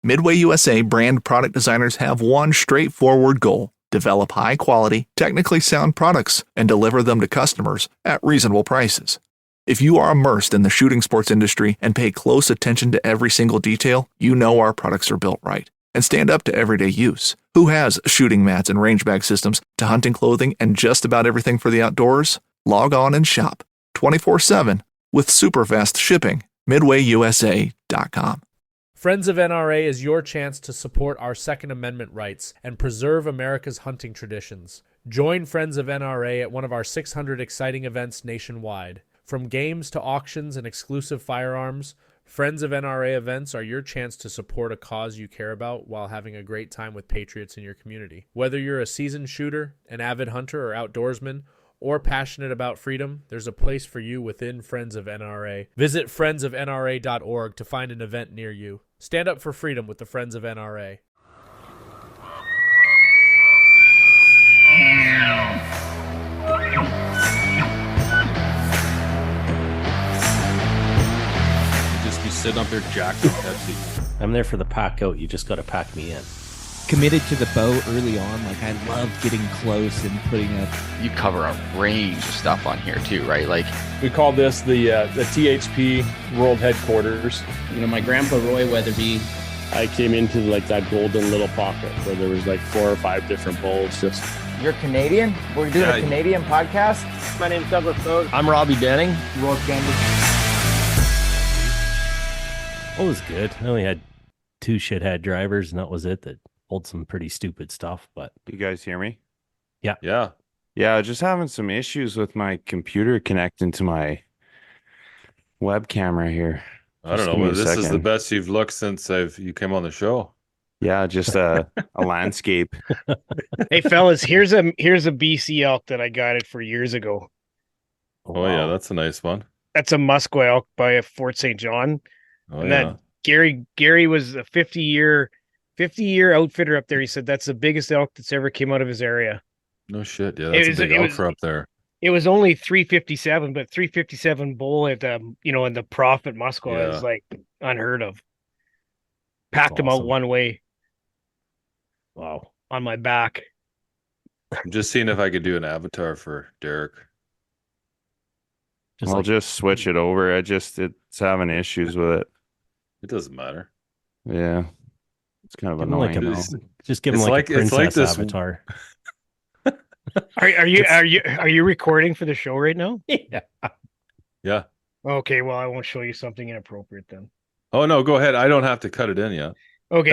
Midway USA brand product designers have one straightforward goal: develop high-quality, technically sound products and deliver them to customers at reasonable prices. If you are immersed in the shooting sports industry and pay close attention to every single detail, you know our products are built right and stand up to everyday use. Who has shooting mats and range bag systems to hunting clothing and just about everything for the outdoors? Log on and shop 24/7 with super fast shipping. MidwayUSA.com. Friends of NRA is your chance to support our Second Amendment rights and preserve America's hunting traditions. Join Friends of NRA at one of our 600 exciting events nationwide. From games to auctions and exclusive firearms, Friends of NRA events are your chance to support a cause you care about while having a great time with patriots in your community. Whether you're a seasoned shooter, an avid hunter or outdoorsman, or passionate about freedom, there's a place for you within Friends of NRA. Visit friendsofnra.org to find an event near you. Stand up for freedom with the Friends of NRA. Just be sitting up there jacked with Pepsi. I'm there for the pack out. You just got to pack me in. Committed to the bow early on. Like, I love getting close and putting up. You cover a range of stuff on here too, right? Like, we call this the THP World Headquarters. You know, my grandpa Roy Weatherby. I came into like that golden little pocket where there was like 4 or 5 different bulls. Just. You're Canadian? We're doing a Canadian podcast. My name's Douglas Bode. I'm Robbie Denning. Roy Candy. Oh, it was good. I only had 2 shithead drivers, and that was it. That pulled some pretty stupid stuff. But you guys hear me? Yeah. Just having some issues with my computer connecting to my web camera here. I don't know, but this is the best you've looked since you came on the show. Yeah, just a landscape. Hey fellas, here's a BC elk that I got it for years ago. Oh yeah, that's a nice one. That's a Musqueam elk by Fort St. John. Oh, and yeah. that Gary was a 50-year outfitter up there. He said that's the biggest elk that's ever came out of his area. No shit. Yeah, that's a big elk for up there. It was only 357, but 357 bull at in the Prophet Musqueam is like unheard of. Packed him out one way. Wow. On my back. I'm just seeing if I could do an avatar for Derek. I'll just switch it over. It's having issues with it. It doesn't matter. Yeah. It's kind of annoying. Just give him like a princess avatar. Are you recording for the show right now? Yeah. Okay, well, I won't show you something inappropriate then. Oh no, go ahead. I don't have to cut it in yet. Okay.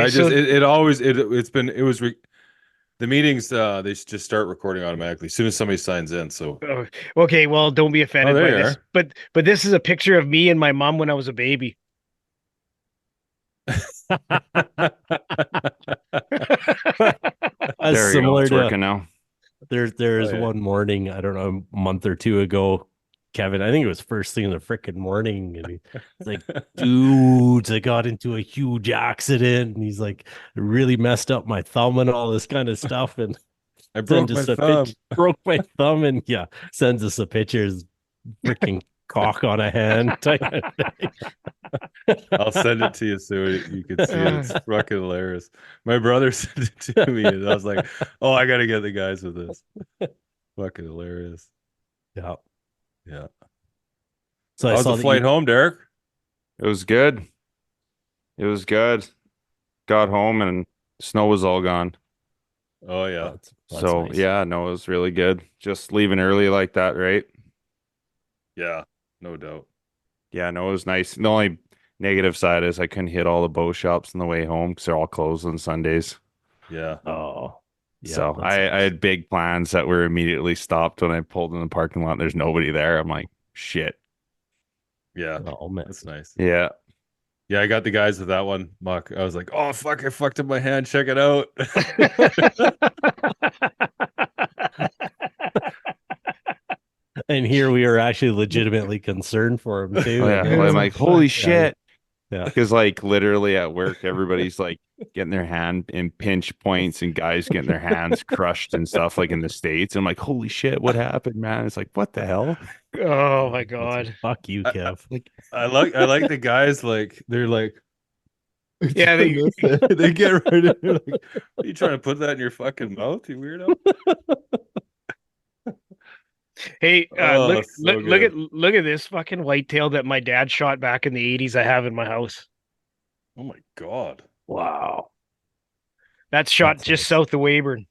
The meetings they just start recording automatically as soon as somebody signs in. So okay, well, don't be offended by this. But this is a picture of me and my mom when I was a baby. That's similar to working now. There's one morning, I don't know, a month or 2 ago, Kevin, I think it was first thing in the freaking morning, and he's like, dudes, I got into a huge accident, and he's like, it really messed up my thumb and all this kind of stuff, and I broke my thumb. Broke my thumb, and sends us a picture, his freaking cock on a hand. I'll send it to you so you can see it. It's fucking hilarious. My brother sent it to me, and I was like, oh, I gotta get the guys with this. Fucking hilarious. Yeah. So how's the flight home, Derek? It was good. Got home and snow was all gone. Oh yeah. That's nice. Yeah, no, it was really good. Just leaving early like that, right? Yeah, no doubt. Yeah, no, it was nice. The only negative side is I couldn't hit all the bow shops on the way home because they're all closed on Sundays. Yeah. Oh. Yeah, so I had big plans that were immediately stopped when I pulled in the parking lot. There's nobody there. I'm like, shit. Yeah. Oh man, that's nice. Yeah. Yeah, I got the guys with that one, Muc. I was like, oh fuck, I fucked up my hand. Check it out. And here we are actually legitimately concerned for him too. Oh, yeah. I'm like, holy shit. Yeah. Because like literally at work, everybody's like getting their hand in pinch points and guys getting their hands crushed and stuff like in the States. I'm like, holy shit, what happened, man? It's like, what the hell? Oh my God. Fuck you, Kev. I like the guys, like they're like Yeah, they get right in there like, are you trying to put that in your fucking mouth, you weirdo? Hey, Oh, so good. look at this fucking whitetail that my dad shot back in the 80s I have in my house. Oh my God. Wow. That's shot That's just nice. south of Weyburn.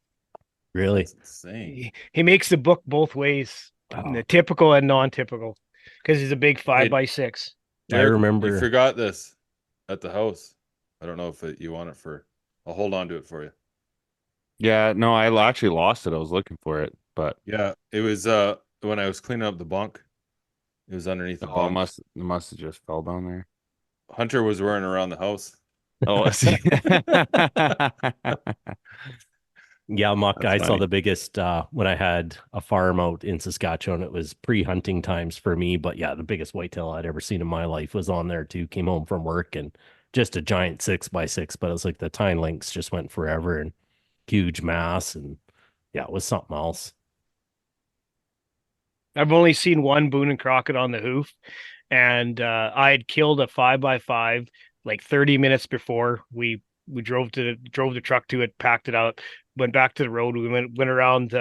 Really? That's insane. He makes the book both ways, Wow. the typical and non-typical, because he's a big 5x6. Derek, remember you forgot this at the house. I don't know if you want it for. I'll hold on to it for you. Yeah, no, I actually lost it. I was looking for it, but Yeah, it was when I was cleaning up the bunk. It was underneath the it bunk. must have just fell down there. Hunter was wearing around the house. Oh, I see. Yeah, Muc, That's I saw funny. the biggest when I had a farm out in Saskatchewan. It was pre-hunting times for me, but yeah, the biggest whitetail I'd ever seen in my life was on there too. Came home from work and just a giant 6x6, but it was like the tine links just went forever and huge mass, and yeah, it was something else. I've only seen one Boone and Crockett on the hoof, and I had killed a 5x5 like 30 minutes before we drove the truck to it, packed it out, went back to the road. We went around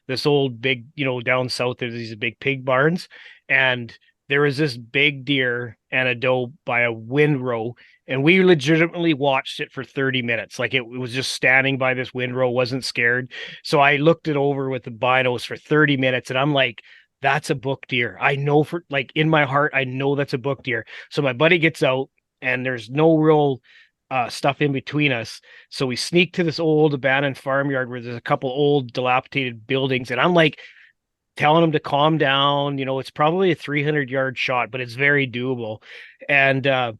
this old big, down south there's these big pig barns, and there was this big deer and a doe by a windrow, and we legitimately watched it for 30 minutes. Like it was just standing by this windrow, wasn't scared. So I looked it over with the binos for 30 minutes, and I'm like, that's a book deer. I know, for like in my heart, I know that's a book deer. So my buddy gets out, and there's no real stuff in between us. So we sneak to this old abandoned farmyard where there's a couple old dilapidated buildings. And I'm like telling him to calm down. It's probably a 300-yard shot, but it's very doable. And I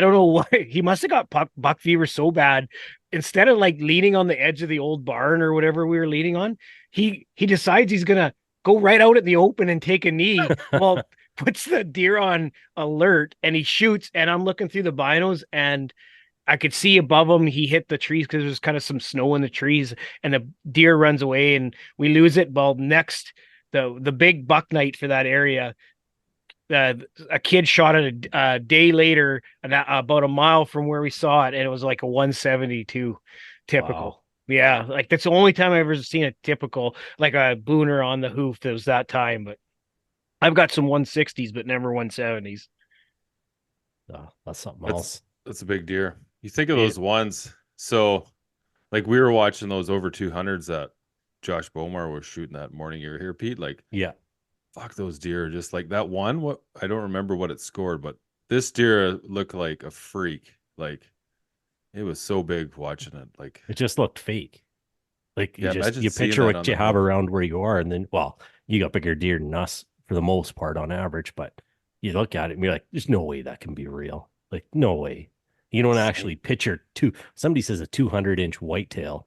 don't know why he must have got buck fever so bad. Instead of like leaning on the edge of the old barn or whatever we were leaning on, he decides he's gonna go right out in the open and take a knee. Well, puts the deer on alert, and he shoots. And I'm looking through the binos, and I could see above him he hit the trees because there's kind of some snow in the trees, and the deer runs away, and we lose it. Well, next the big buck night for that area, a kid shot it a day later, about a mile from where we saw it, and it was like a 172 typical. Wow. Yeah, like that's the only time I've ever seen a typical, like a booner on the hoof. That was that time, but I've got some 160s, but never 170s. That's something else. That's a big deer. You think of those ones. So, like we were watching those over 200s that Josh Bomar was shooting that morning. You were here, Pete. Like, yeah, fuck those deer. Just like that one. What I don't remember what it scored, but this deer looked like a freak. Like it was so big watching it. Like it just looked fake. Like yeah, you picture what you have around where you are, and then you got bigger deer than us for the most part on average, but you look at it and you're like, there's no way that can be real. Like, no way. You don't actually picture somebody says a 200-inch whitetail.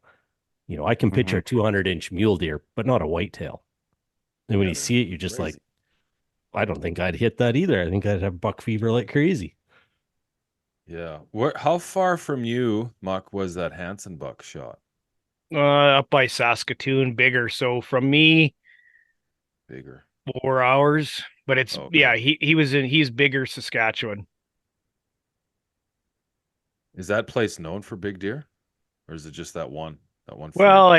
I can picture a 200-inch mule deer, but not a whitetail. And when you see it, you're just like, I don't think I'd hit that either. I think I'd have buck fever like crazy. Yeah. How far from you, Muc, was that Hansen buck shot? Up by Saskatoon, bigger. So from me, bigger 4 hours, but it's yeah. He's bigger Saskatchewan. Is that place known for big deer, or is it just that one? Well,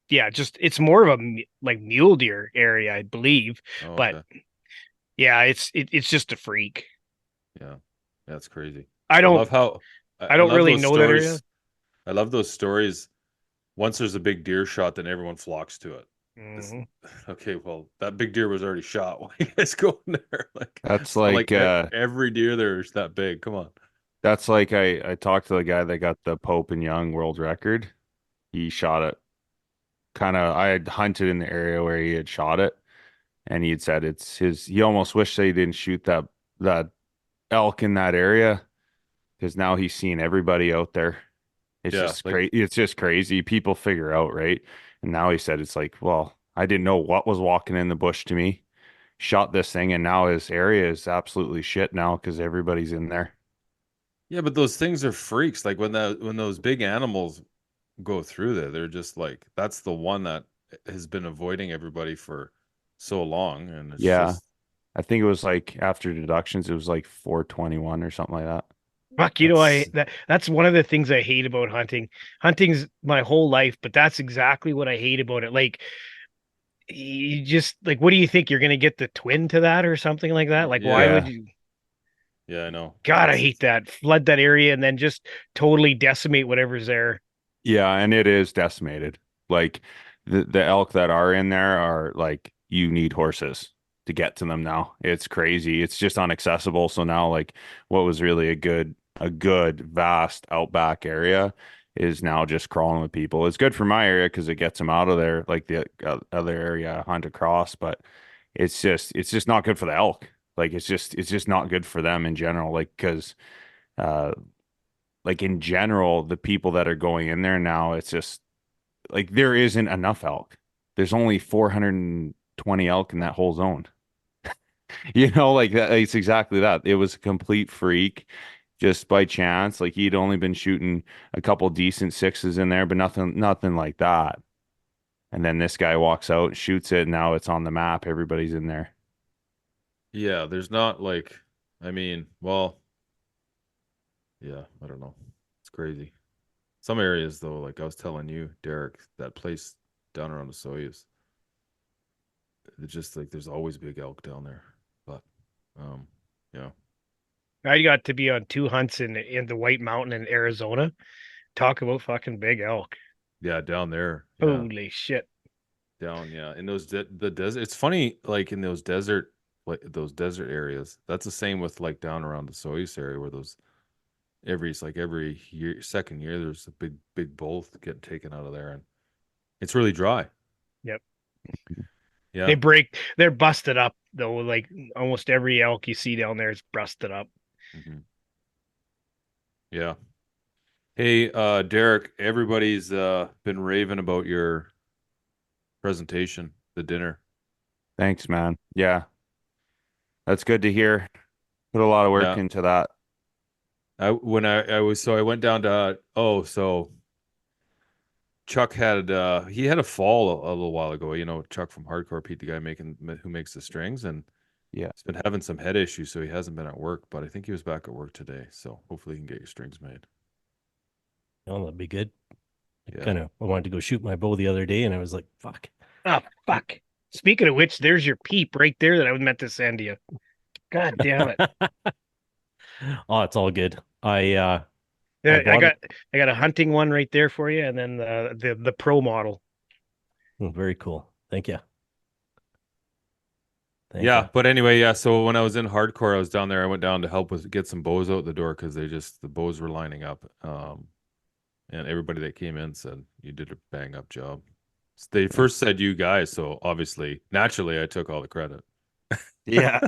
it's more of a like mule deer area, I believe. Oh, but yeah, it's just a freak. Yeah, that's crazy. I don't really know that area. I love those stories. Once there's a big deer shot, then everyone flocks to it. Okay, well, that big deer was already shot. Why are you guys going there? Like that's like every deer there's that big. Come on. That's like I talked to the guy that got the Pope and Young world record. He shot it. I had hunted in the area where he had shot it, and he had said it's his. He almost wished that he didn't shoot that elk in that area, because now he's seeing everybody out there. It's just crazy. It's just crazy. People figure out, right? And now he said it's like, well, I didn't know what was walking in the bush to me. Shot this thing, and now his area is absolutely shit now because everybody's in there. Yeah, but those things are freaks. Like when those big animals go through there, they're just like, that's the one that has been avoiding everybody for so long. And it's I think it was like after deductions, it was like 421 or something like that. Fuck, that's one of the things I hate about hunting. Hunting's my whole life, but that's exactly what I hate about it. Like, you just like, what do you think? You're gonna get the twin to that or something like that? Like, why would you? Yeah, I know. God, I hate that. Flood that area and then just totally decimate whatever's there. Yeah, and it is decimated. Like the elk that are in there are like you need horses to get to them now. It's crazy. It's just unaccessible. So now like what was really a good vast outback area is now just crawling with people. It's good for my area because it gets them out of there, like the other area I hunt across, but it's just not good for the elk. Like it's just not good for them in general. Like because uh like in general, the people that are going in there now, it's just like there isn't enough elk. There's only 420 elk in that whole zone. Like that, it's exactly that. It was a complete freak just by chance. Like he'd only been shooting a couple decent sixes in there, but nothing like that. And then this guy walks out, shoots it, and now it's on the map. Everybody's in there. Yeah, there's not like, I mean, well, yeah, I don't know. It's crazy. Some areas though, like I was telling you, Derek, that place down around the Soyuz, it's just like there's always big elk down there. But yeah. I got to be on 2 hunts in the White Mountain in Arizona. Talk about fucking big elk. Yeah, down there. Yeah. Holy shit. Down, yeah. In those the desert. It's funny, like in those desert areas. That's the same with like down around the Soyuz area where those every year, second year, there's a big bull getting taken out of there, and it's really dry. Yep. Yeah. They're busted up though. Like almost every elk you see down there is busted up. Mm-hmm. Yeah. Hey, Derek, everybody's been raving about your presentation, the dinner. Thanks, man. Yeah. That's good to hear. Put a lot of work into that. I went down to so Chuck had he had a fall a little while ago. Chuck from Hardcore Pete, the guy who makes the strings, and yeah, he's been having some head issues, so he hasn't been at work. But I think he was back at work today, so hopefully he can get your strings made. Oh, that'd be good. Yeah. I wanted to go shoot my bow the other day, and I was like, "Fuck." Oh fuck! Speaking of which, there's your peep right there that I was meant to send you. God damn it! Oh, it's all good. I got a hunting one right there for you, and then the pro model. Oh, very cool. Thank you. But anyway, yeah. So when I was in Hardcore, I was down there. I went down to help get some bows out the door because the bows were lining up. And everybody that came in said you did a bang up job. So they first said you guys, so obviously, naturally, I took all the credit. Yeah.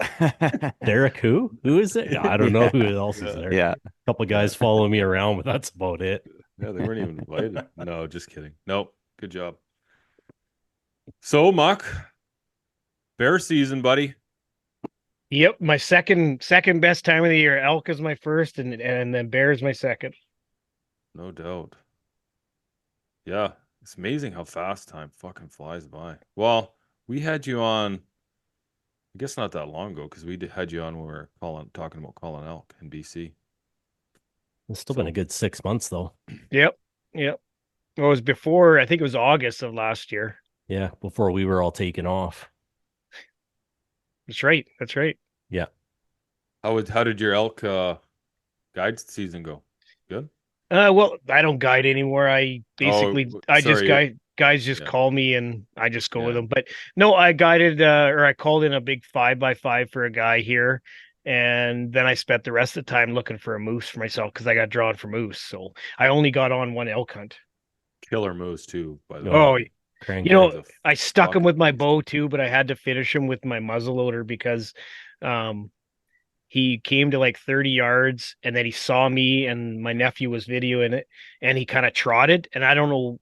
Derek, who is it? I don't know who else is there. Yeah. A couple of guys follow me around, but that's about it. Yeah, they weren't even invited. No, just kidding. Nope. Good job. So, Muc, bear season, buddy. Yep, my second best time of the year. Elk is my first, and then bear is my second. No doubt. Yeah, it's amazing how fast time fucking flies by. Well, we had you on, I guess not that long ago, because we had you on when we were talking about calling elk in BC. It's still been a good 6 months, though. Yep. Well, it was before, I think it was August of last year. Yeah, before we were all taken off. That's right. Yeah. How did your elk guide season go? Good? Well, I don't guide anymore. I basically guys just call me and I just go with them. But no, I guided or I called in a big 5x5 for a guy here, and then I spent the rest of the time looking for a moose for myself because I got drawn for moose. So I only got on one elk hunt. Killer moose too, by the way. I stuck him with my bow too, but I had to finish him with my muzzleloader because he came to like 30 yards and then he saw me and my nephew was videoing it and he kind of trotted. And I don't know,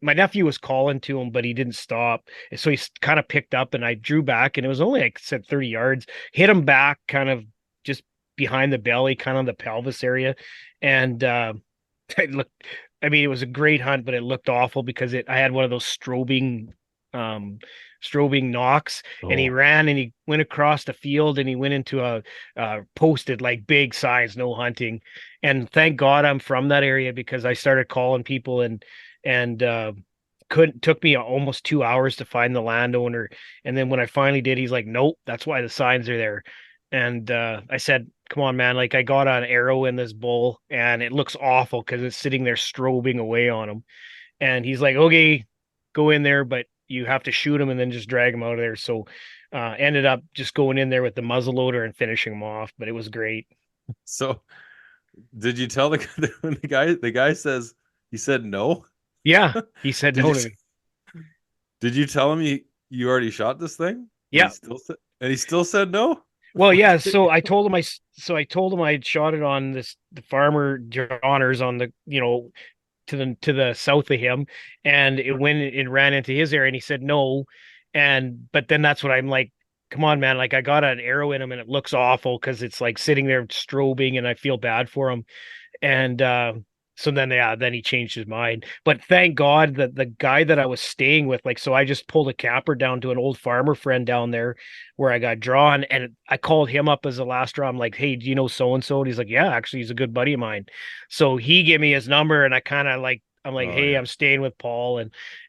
my nephew was calling to him, but he didn't stop. And so he kind of picked up and I drew back and it was only, like I said, 30 yards, hit him back kind of just behind the belly, kind of the pelvis area. And it was a great hunt, but it looked awful because I had one of those strobing strobing knocks, and he ran and he went across the field and he went into a posted like big signs, no hunting. And thank God I'm from that area, because I started calling people and took me almost 2 hours to find the landowner. And then when I finally did, he's like, nope, that's why the signs are there. And I said, come on, man, like I got an arrow in this bull and it looks awful because it's sitting there strobing away on him. And he's like, okay, go in there, but you have to shoot him and then just drag him out of there. So ended up just going in there with the muzzle loader and finishing him off, but it was great. So did you tell the guy says he said no? Yeah, he said no to me. Did you tell him you already shot this thing? Yeah. And he still said no? Well, yeah. So I told him I'd shot it on the farmer Johners on the, to the south of him, and it went and ran into his area, and he said no. But then that's what I'm like, come on, man, like I got an arrow in him and it looks awful because it's like sitting there strobing and I feel bad for him. And so then he changed his mind. But thank God that the guy that I was staying with, like, so I just pulled a capper down to an old farmer friend down there where I got drawn, and I called him up as the last draw. I'm like, hey, do you know so and so? And he's like, yeah, actually he's a good buddy of mine. So he gave me his number, and I kind of like, I'm like, hey, yeah, I'm staying with Paul,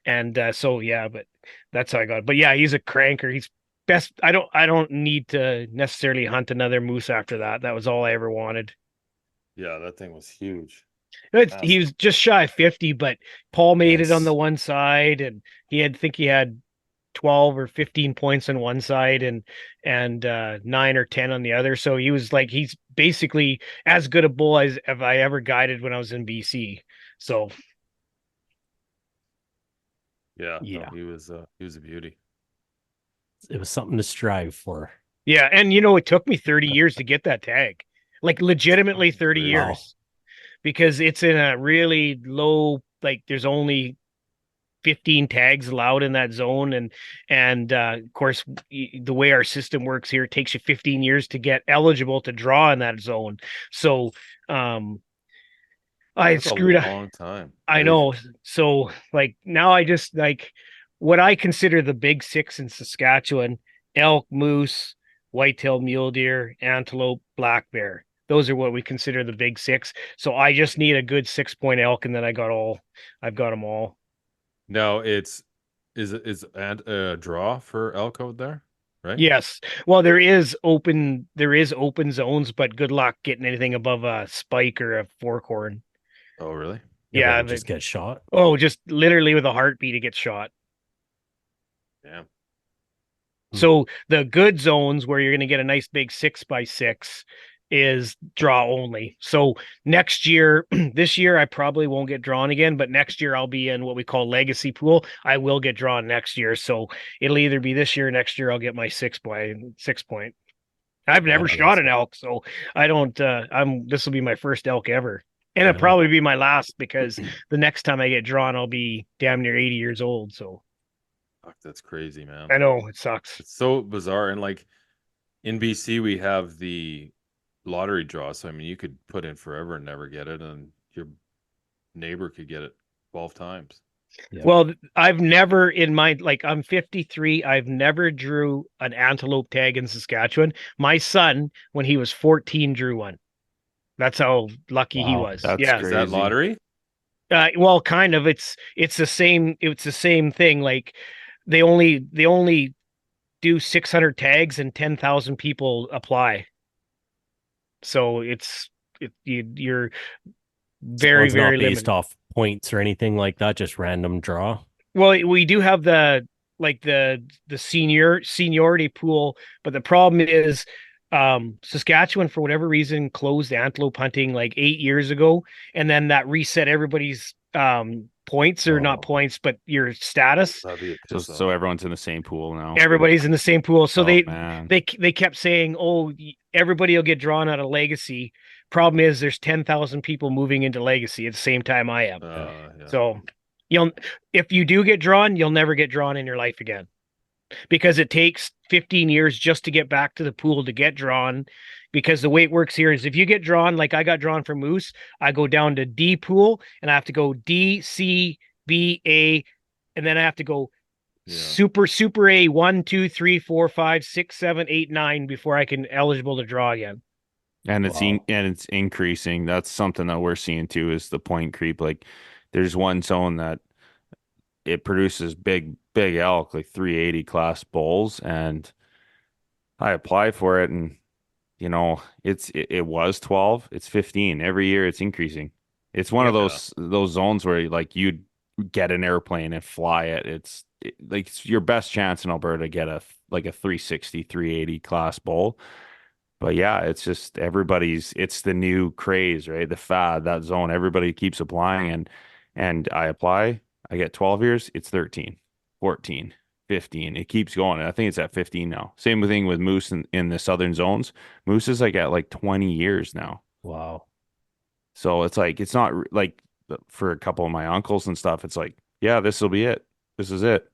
and so yeah, but that's how I got it. But yeah, he's a cranker. He's best. I don't need to necessarily hunt another moose after that. That was all I ever wanted. Yeah, that thing was huge. He was just shy of 50, but Paul made it on the one side, and he had 12 or 15 points on one side and 9 or 10 on the other. So he's basically as good a bull as have I ever guided when I was in BC. So yeah, no, he was a beauty. It was something to strive for. Yeah, and it took me 30 years to get that tag, like legitimately 30 years. Because it's in a really low, like there's only 15 tags allowed in that zone. And of course, the way our system works here, it takes you 15 years to get eligible to draw in that zone. So I screwed up. Long time. I know. So like now I just like what I consider the big six in Saskatchewan: elk, moose, white-tailed mule deer, antelope, black bear. Those are what we consider the big six. So I just need a good 6-point elk, and then I've got them all. Now is a draw for elk out there, right? Yes. Well, there is open zones, but good luck getting anything above a spike or a forkhorn. Oh, really? Yeah. Just get shot. Oh, just literally with a heartbeat, it gets shot. Yeah. So the good zones where you're going to get a nice big 6x6 is draw only. So next year, this year I probably won't get drawn again, but next year I'll be in what we call legacy pool. I will get drawn next year. So it'll either be this year or next year I'll get my 6 point. I've never shot an elk, so I don't this will be my first elk ever. And it'll probably be my last, because the next time I get drawn I'll be damn near 80 years old. So fuck, that's crazy, man. I know, it sucks. It's so bizarre. And like in BC we have the lottery draw, so I mean you could put in forever and never get it, and your neighbor could get it 12 times. Yeah. Well, I've never I'm 53, I've never drew an antelope tag in Saskatchewan. My son, when he was 14, drew one. That's how lucky he was. That's yeah. crazy. Is that lottery? Well, kind of. It's the same thing. Like they only do 600 tags and 10,000 people apply. So you're very, so very not based limited. off points or anything like that, just random draw. Well, we do have the seniority pool, but the problem is Saskatchewan, for whatever reason, closed antelope hunting like 8 years ago, and then that reset everybody's points, or not points, but your status. So everyone's in the same pool now. Everybody's in the same pool. So they kept saying, "Oh, everybody will get drawn out of legacy." Problem is, there's 10,000 people moving into legacy at the same time I am. Yeah. So if you do get drawn, you'll never get drawn in your life again, because it takes 15 years just to get back to the pool to get drawn. Because the way it works here is if you get drawn, like I got drawn for moose, I go down to D pool and I have to go D, C, B, A, and then I have to go Super A 1, 2, 3, 4, 5, 6, 7, 8, 9 before I can eligible to draw again. And it's increasing. That's something that we're seeing too, is the point creep. Like there's one zone that it produces big elk, like 380 class bulls, and I apply for it, and it was 12, it's 15. Every year it's increasing. It's one of those zones where like you'd get an airplane and fly it. It's your best chance in Alberta to get a 360, 380 class bull. But yeah, it's just it's the new craze, right? The fad, that zone, everybody keeps applying, and I apply, I get 12 years, it's 13, 14, 15. It keeps going. And I think it's at 15 now. Same thing with moose in the southern zones. Moose is like at 20 years now. Wow. So it's like, it's not like for a couple of my uncles and stuff, it's like, yeah, this will be it. This is it.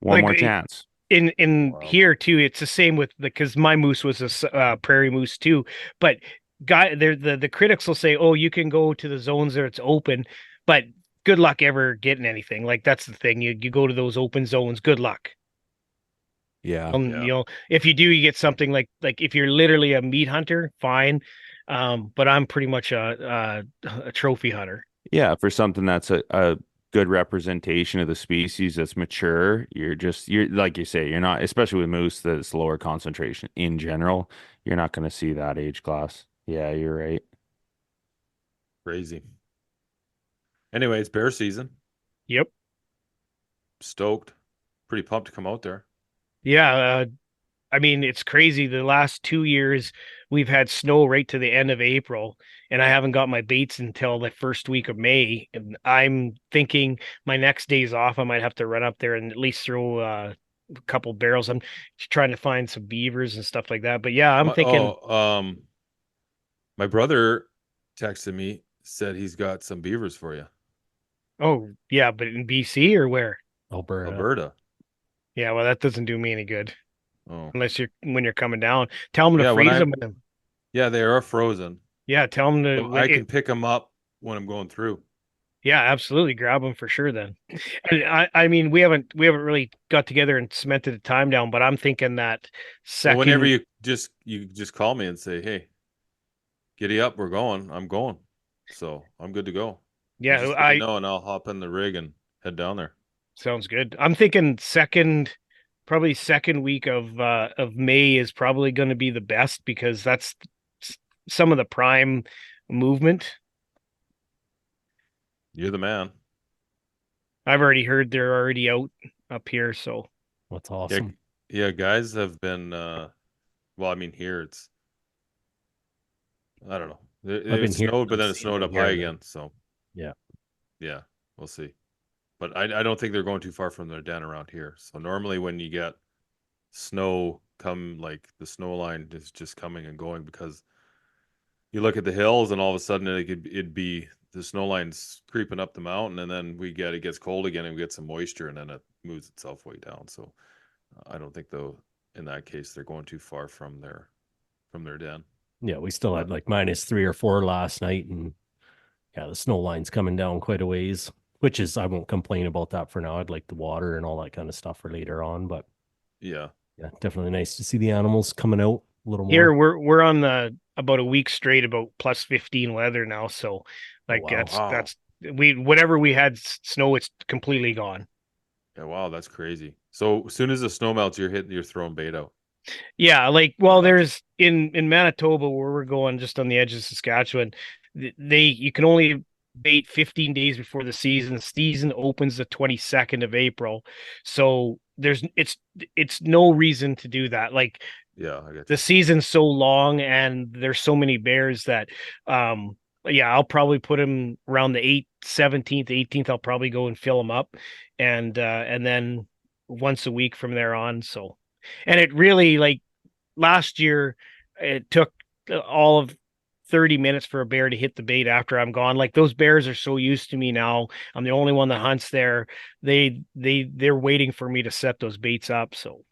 One more chance. In here too, it's the same with because my moose was a prairie moose too. But the critics will say, oh, you can go to the zones where it's open, but good luck ever getting anything. Like that's the thing. You go to those open zones, good luck. Yeah. If you do, you get something like if you're literally a meat hunter, fine. But I'm pretty much a trophy hunter. Yeah, for something that's a good representation of the species that's mature, you're like you say, you're not, especially with moose that's lower concentration in general, you're not going to see that age class. Yeah, you're right. Crazy. Anyway, it's bear season. Yep. Stoked. Pretty pumped to come out there. Yeah, I mean, it's crazy. The last 2 years, we've had snow right to the end of April, and I haven't got my baits until the first week of May. And I'm thinking my next days off, I might have to run up there and at least throw a couple barrels. I'm trying to find some beavers and stuff like that. But yeah, I'm thinking. My brother texted me, said he's got some beavers for you. Oh, yeah, but in BC or where? Alberta. Yeah, well, that doesn't do me any good. Oh. Unless when you're coming down, tell them to freeze them with them. Yeah, they are frozen. Yeah, tell them to. So I can pick them up when I'm going through. Yeah, absolutely, grab them for sure. Then, and I mean, we haven't really got together and cemented the time down, but I'm thinking that second. Well, whenever you just call me and say, "Hey, giddy up, we're going." I'm going, so I'm good to go. Yeah, I know, and I'll hop in the rig and head down there. Sounds good. I'm thinking probably second week of May is probably going to be the best because that's some of the prime movement. You're the man. I've already heard they're already out up here, so that's awesome. Yeah, guys have been well, I mean here it's I don't know. It snowed, but then it snowed up high again, so yeah, we'll see. But I don't think they're going too far from their den around here. So normally when you get snow come, like the snow line is just coming and going because you look at the hills and all of a sudden it'd be the snow line's creeping up the mountain, and then it gets cold again and we get some moisture, and then it moves itself way down. So I don't think though in that case they're going too far from their den. Yeah, we still had like -3 or 4 last night, and yeah, the snow line's coming down quite a ways. Which is, I won't complain about that for now. I'd like the water and all that kind of stuff for later on, but yeah, definitely nice to see the animals coming out a little more. Here we're on about a week straight about +15 weather now, so like that's whatever we had snow, it's completely gone. Yeah, wow, that's crazy. So as soon as the snow melts, you're throwing bait out. Yeah, there's in Manitoba where we're going, just on the edge of Saskatchewan, you can only bait 15 days before the season. The season opens the 22nd of April. So it's no reason to do that. Like, yeah, I get the season's so long and there's so many bears that, I'll probably put them around the 17th, 18th. I'll probably go and fill them up and then once a week from there on. So, and it really, like last year, it took all of 30 minutes for a bear to hit the bait after I'm gone. Like, those bears are so used to me now. I'm the only one that hunts there. They're waiting for me to set those baits up. So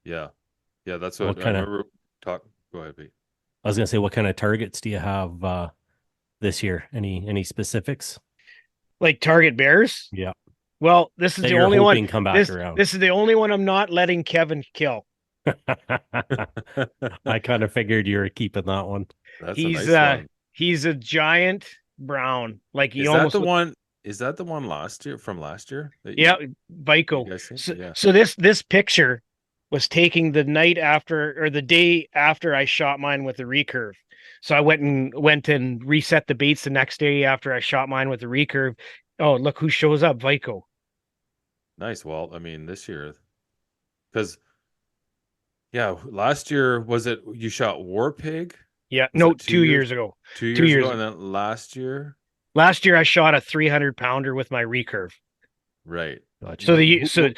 yeah, that's what I remember. Go ahead, Pete. I was gonna say, what kind of targets do you have this year? Any specifics? Like target bears? Yeah, Well, this is that the you're only hoping one. come back around. This is the only one I'm not letting Kevin kill. I kind of figured you were keeping that one. That's He's a nice one. He's a giant brown. Like he Is almost that the one? Is that the one from last year? Yeah, Vico. So this picture was taking the night after or the day after I shot mine with the recurve. So I went and reset the baits the next day after I shot mine with the recurve. Oh, look who shows up, Vico. Nice. Well, I mean, this year, because last year was it you shot War Pig? Yeah, was no, 2 years ago. 2 years ago, and then last year. Last year I shot a 300-pounder with my recurve. Right. Gotcha. So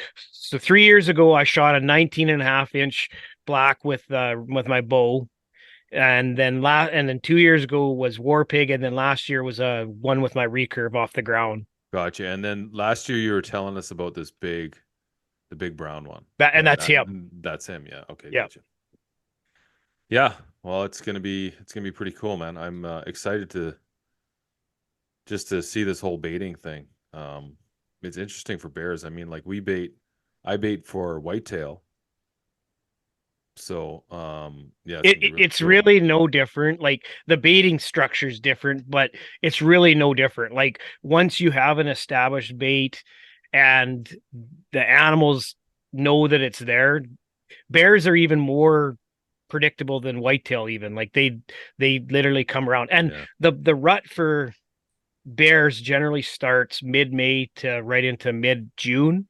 3 years ago I shot a 19.5-inch black with my bow, and then 2 years ago was War Pig, and then last year was a one with my recurve off the ground. Gotcha. And then last year you were telling us about the big brown one. That's him. That's him. Yeah. Okay. Yeah. Gotcha. Yeah. Well, it's gonna be pretty cool, man. I'm excited to see this whole baiting thing. It's interesting for bears. I mean, like I bait for whitetail. So, it's really no different. Like the baiting structure is different, but it's really no different. Like once you have an established bait and the animals know that it's there, bears are even more predictable than whitetail. Even like they literally come around, and the rut for bears generally starts mid-May to right into mid-June.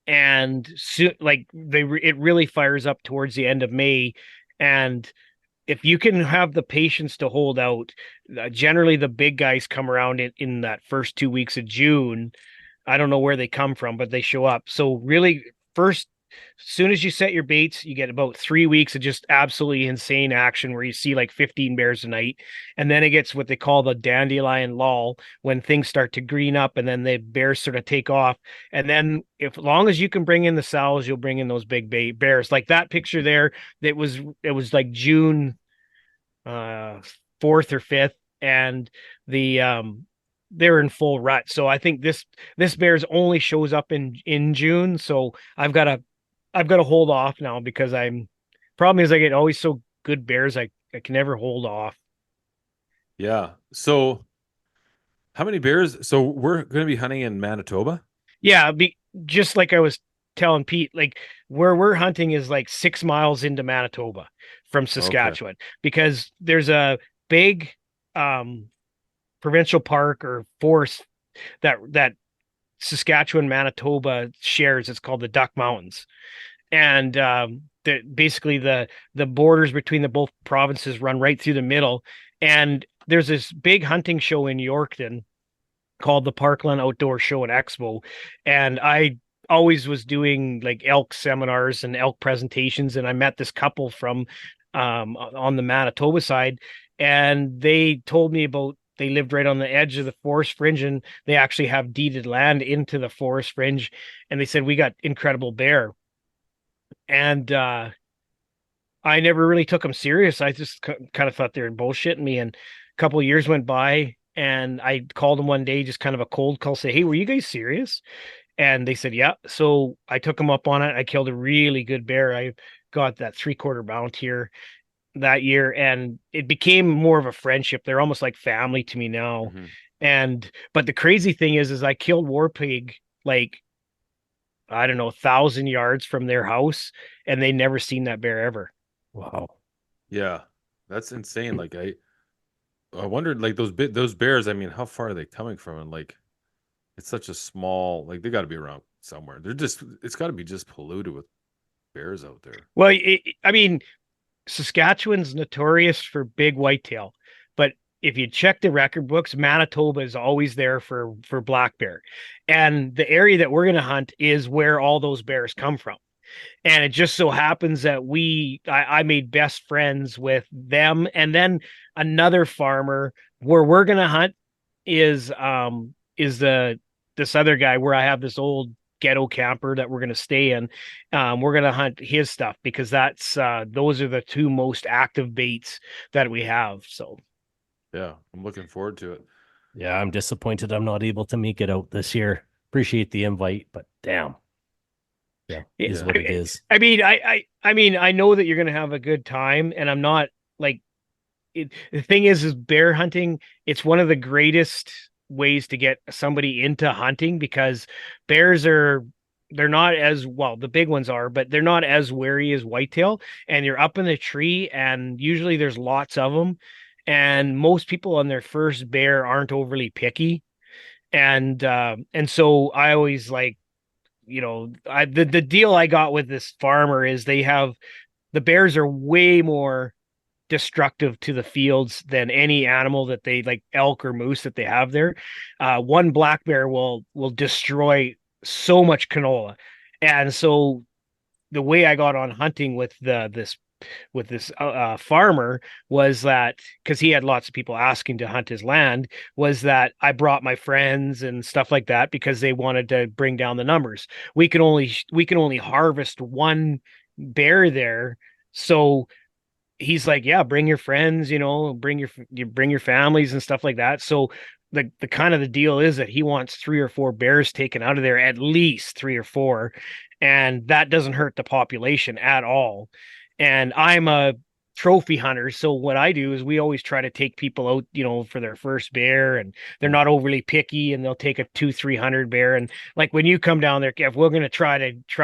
And it really fires up towards the end of May. And if you can have the patience to hold out, generally the big guys come around in that first 2 weeks of June. I don't know where they come from, but they show up. So really first, as soon as you set your baits, you get about 3 weeks of just absolutely insane action where you see like 15 bears a night. And then it gets what they call the dandelion lull, when things start to green up and then the bears sort of take off. And then as long as you can bring in the sows, you'll bring in those big bears. Like that picture there, it was like June 4th or 5th, and they're in full rut. So I think this bears only shows up in June. So I've got to hold off now, because problem is I get always so good bears. I can never hold off. Yeah. So how many bears? So we're going to be hunting in Manitoba? Yeah. Just like I was telling Pete, like where we're hunting is like 6 miles into Manitoba from Saskatchewan, because there's a big provincial park or forest that Saskatchewan, Manitoba shares. It's called the Duck Mountains. And basically the borders between the both provinces run right through the middle. And there's this big hunting show in Yorkton called the Parkland Outdoor Show and Expo. And I always was doing like elk seminars and elk presentations. And I met this couple from on the Manitoba side, and they told me they lived right on the edge of the forest fringe, and they actually have deeded land into the forest fringe. And they said, we got incredible bear. And I never really took them serious. I just kind of thought they were bullshitting me. And a couple of years went by, and I called them one day, just kind of a cold call, say, hey, were you guys serious? And they said, yeah. So I took them up on it. I killed a really good bear. I got that 3/4 bounty that year, and it became more of a friendship. They're almost like family to me now. Mm-hmm. But the crazy thing is I killed War Pig like, I don't know, 1,000 yards from their house, and they never seen that bear ever. Wow. Yeah, that's insane. Like I wondered, like those bears. I mean, how far are they coming from? And like, it's such a small. Like they got to be around somewhere. It's got to be just polluted with bears out there. Well, I mean, Saskatchewan's notorious for big whitetail, but if you check the record books, Manitoba is always there for black bear. And the area that we're going to hunt is where all those bears come from. And it just so happens that I made best friends with them. And then another farmer where we're going to hunt is this other guy where I have this old ghetto camper that we're going to stay in. We're going to hunt his stuff, because that's those are the two most active baits that we have. So yeah, I'm looking forward to it. Yeah, I'm disappointed I'm not able to make it out this year. appreciate the invite, but damn. Yeah, is what it is. I mean, I know that you're gonna have a good time, and I'm not like the thing is bear hunting, it's one of the greatest ways to get somebody into hunting because bears they're not as well, the big ones are, but they're not as wary as whitetail. And you're up in the tree, and usually there's lots of them. And most people on their first bear aren't overly picky. And so I always like, the deal I got with this farmer is the bears are way more destructive to the fields than any animal that they like elk or moose that they have there. One black bear will destroy so much canola. And so the way I got on hunting with this farmer was that because he had lots of people asking to hunt his land, was that I brought my friends and stuff like that because they wanted to bring down the numbers. We can only harvest one bear there, so he's like, yeah, bring your friends, bring your families and stuff like that. So the kind of the deal is that he wants 3 or 4 bears taken out of there, at least 3 or 4, and that doesn't hurt the population at all. And I'm a trophy hunter, so what I do is we always try to take people out, for their first bear, and they're not overly picky, and they'll take a 200-300 bear. And like when you come down there, Kev, we're going to try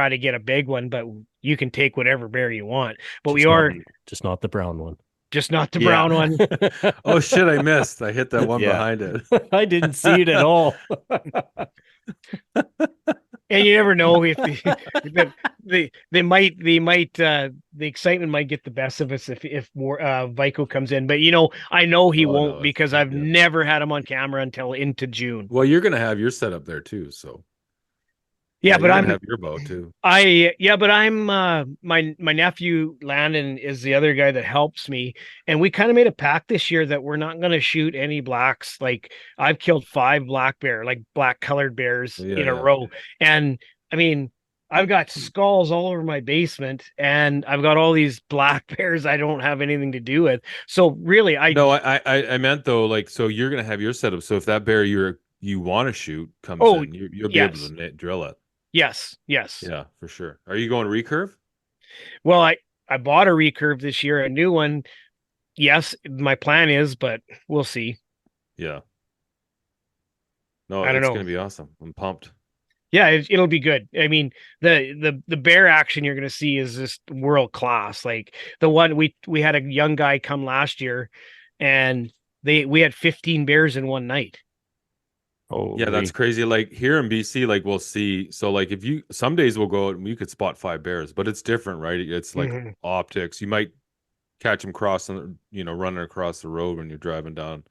to get a big one, but you can take whatever bear you want. But just not the brown one. Just not the brown one. Oh shit! I missed. I hit that one behind it. I didn't see it at all. And you never know if they might the excitement might get the best of us if more Vico comes in. But I know he won't, because I've never had him on camera until into June. Well, you're gonna have your setup there too, so. Yeah, but I'm have your bow too. But I'm my nephew Landon is the other guy that helps me, and we kind of made a pact this year that we're not going to shoot any blacks. Like I've killed 5 black bear, like black colored bears in a row, and I mean I've got skulls all over my basement, and I've got all these black bears I don't have anything to do with. So really, I meant though, like, so you're gonna have your setup. So if that bear you want to shoot comes in, you'll be able to drill it. Yes. Yeah, for sure. Are you going recurve? Well, I bought a recurve this year, a new one. Yes, my plan is, but we'll see. Yeah. No, I don't know. It's going to be awesome. I'm pumped. Yeah, it'll be good. I mean, the bear action you're going to see is just world class. Like the one we had a young guy come last year, and we had 15 bears in one night. Oh yeah, that's crazy. Like here in BC, like we'll see. So like some days we'll go out and you could spot 5 bears, but it's different, right? It's like optics. You might catch them crossing, running across the road when you're driving down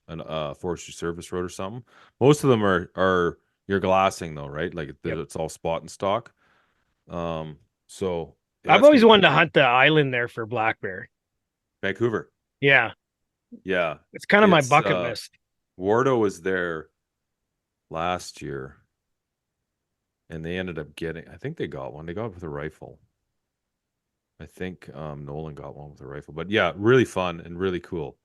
a forestry service road or something. Most of them are you're glassing though, right? Like it's all spot and stock. So I've always wanted to hunt the island there for black bear. Vancouver. Yeah. It's kind of my bucket list. Wardo was there last year, and they ended up I think they got one. They got it with a rifle. I think Nolan got one with a rifle. But yeah, really fun and really cool.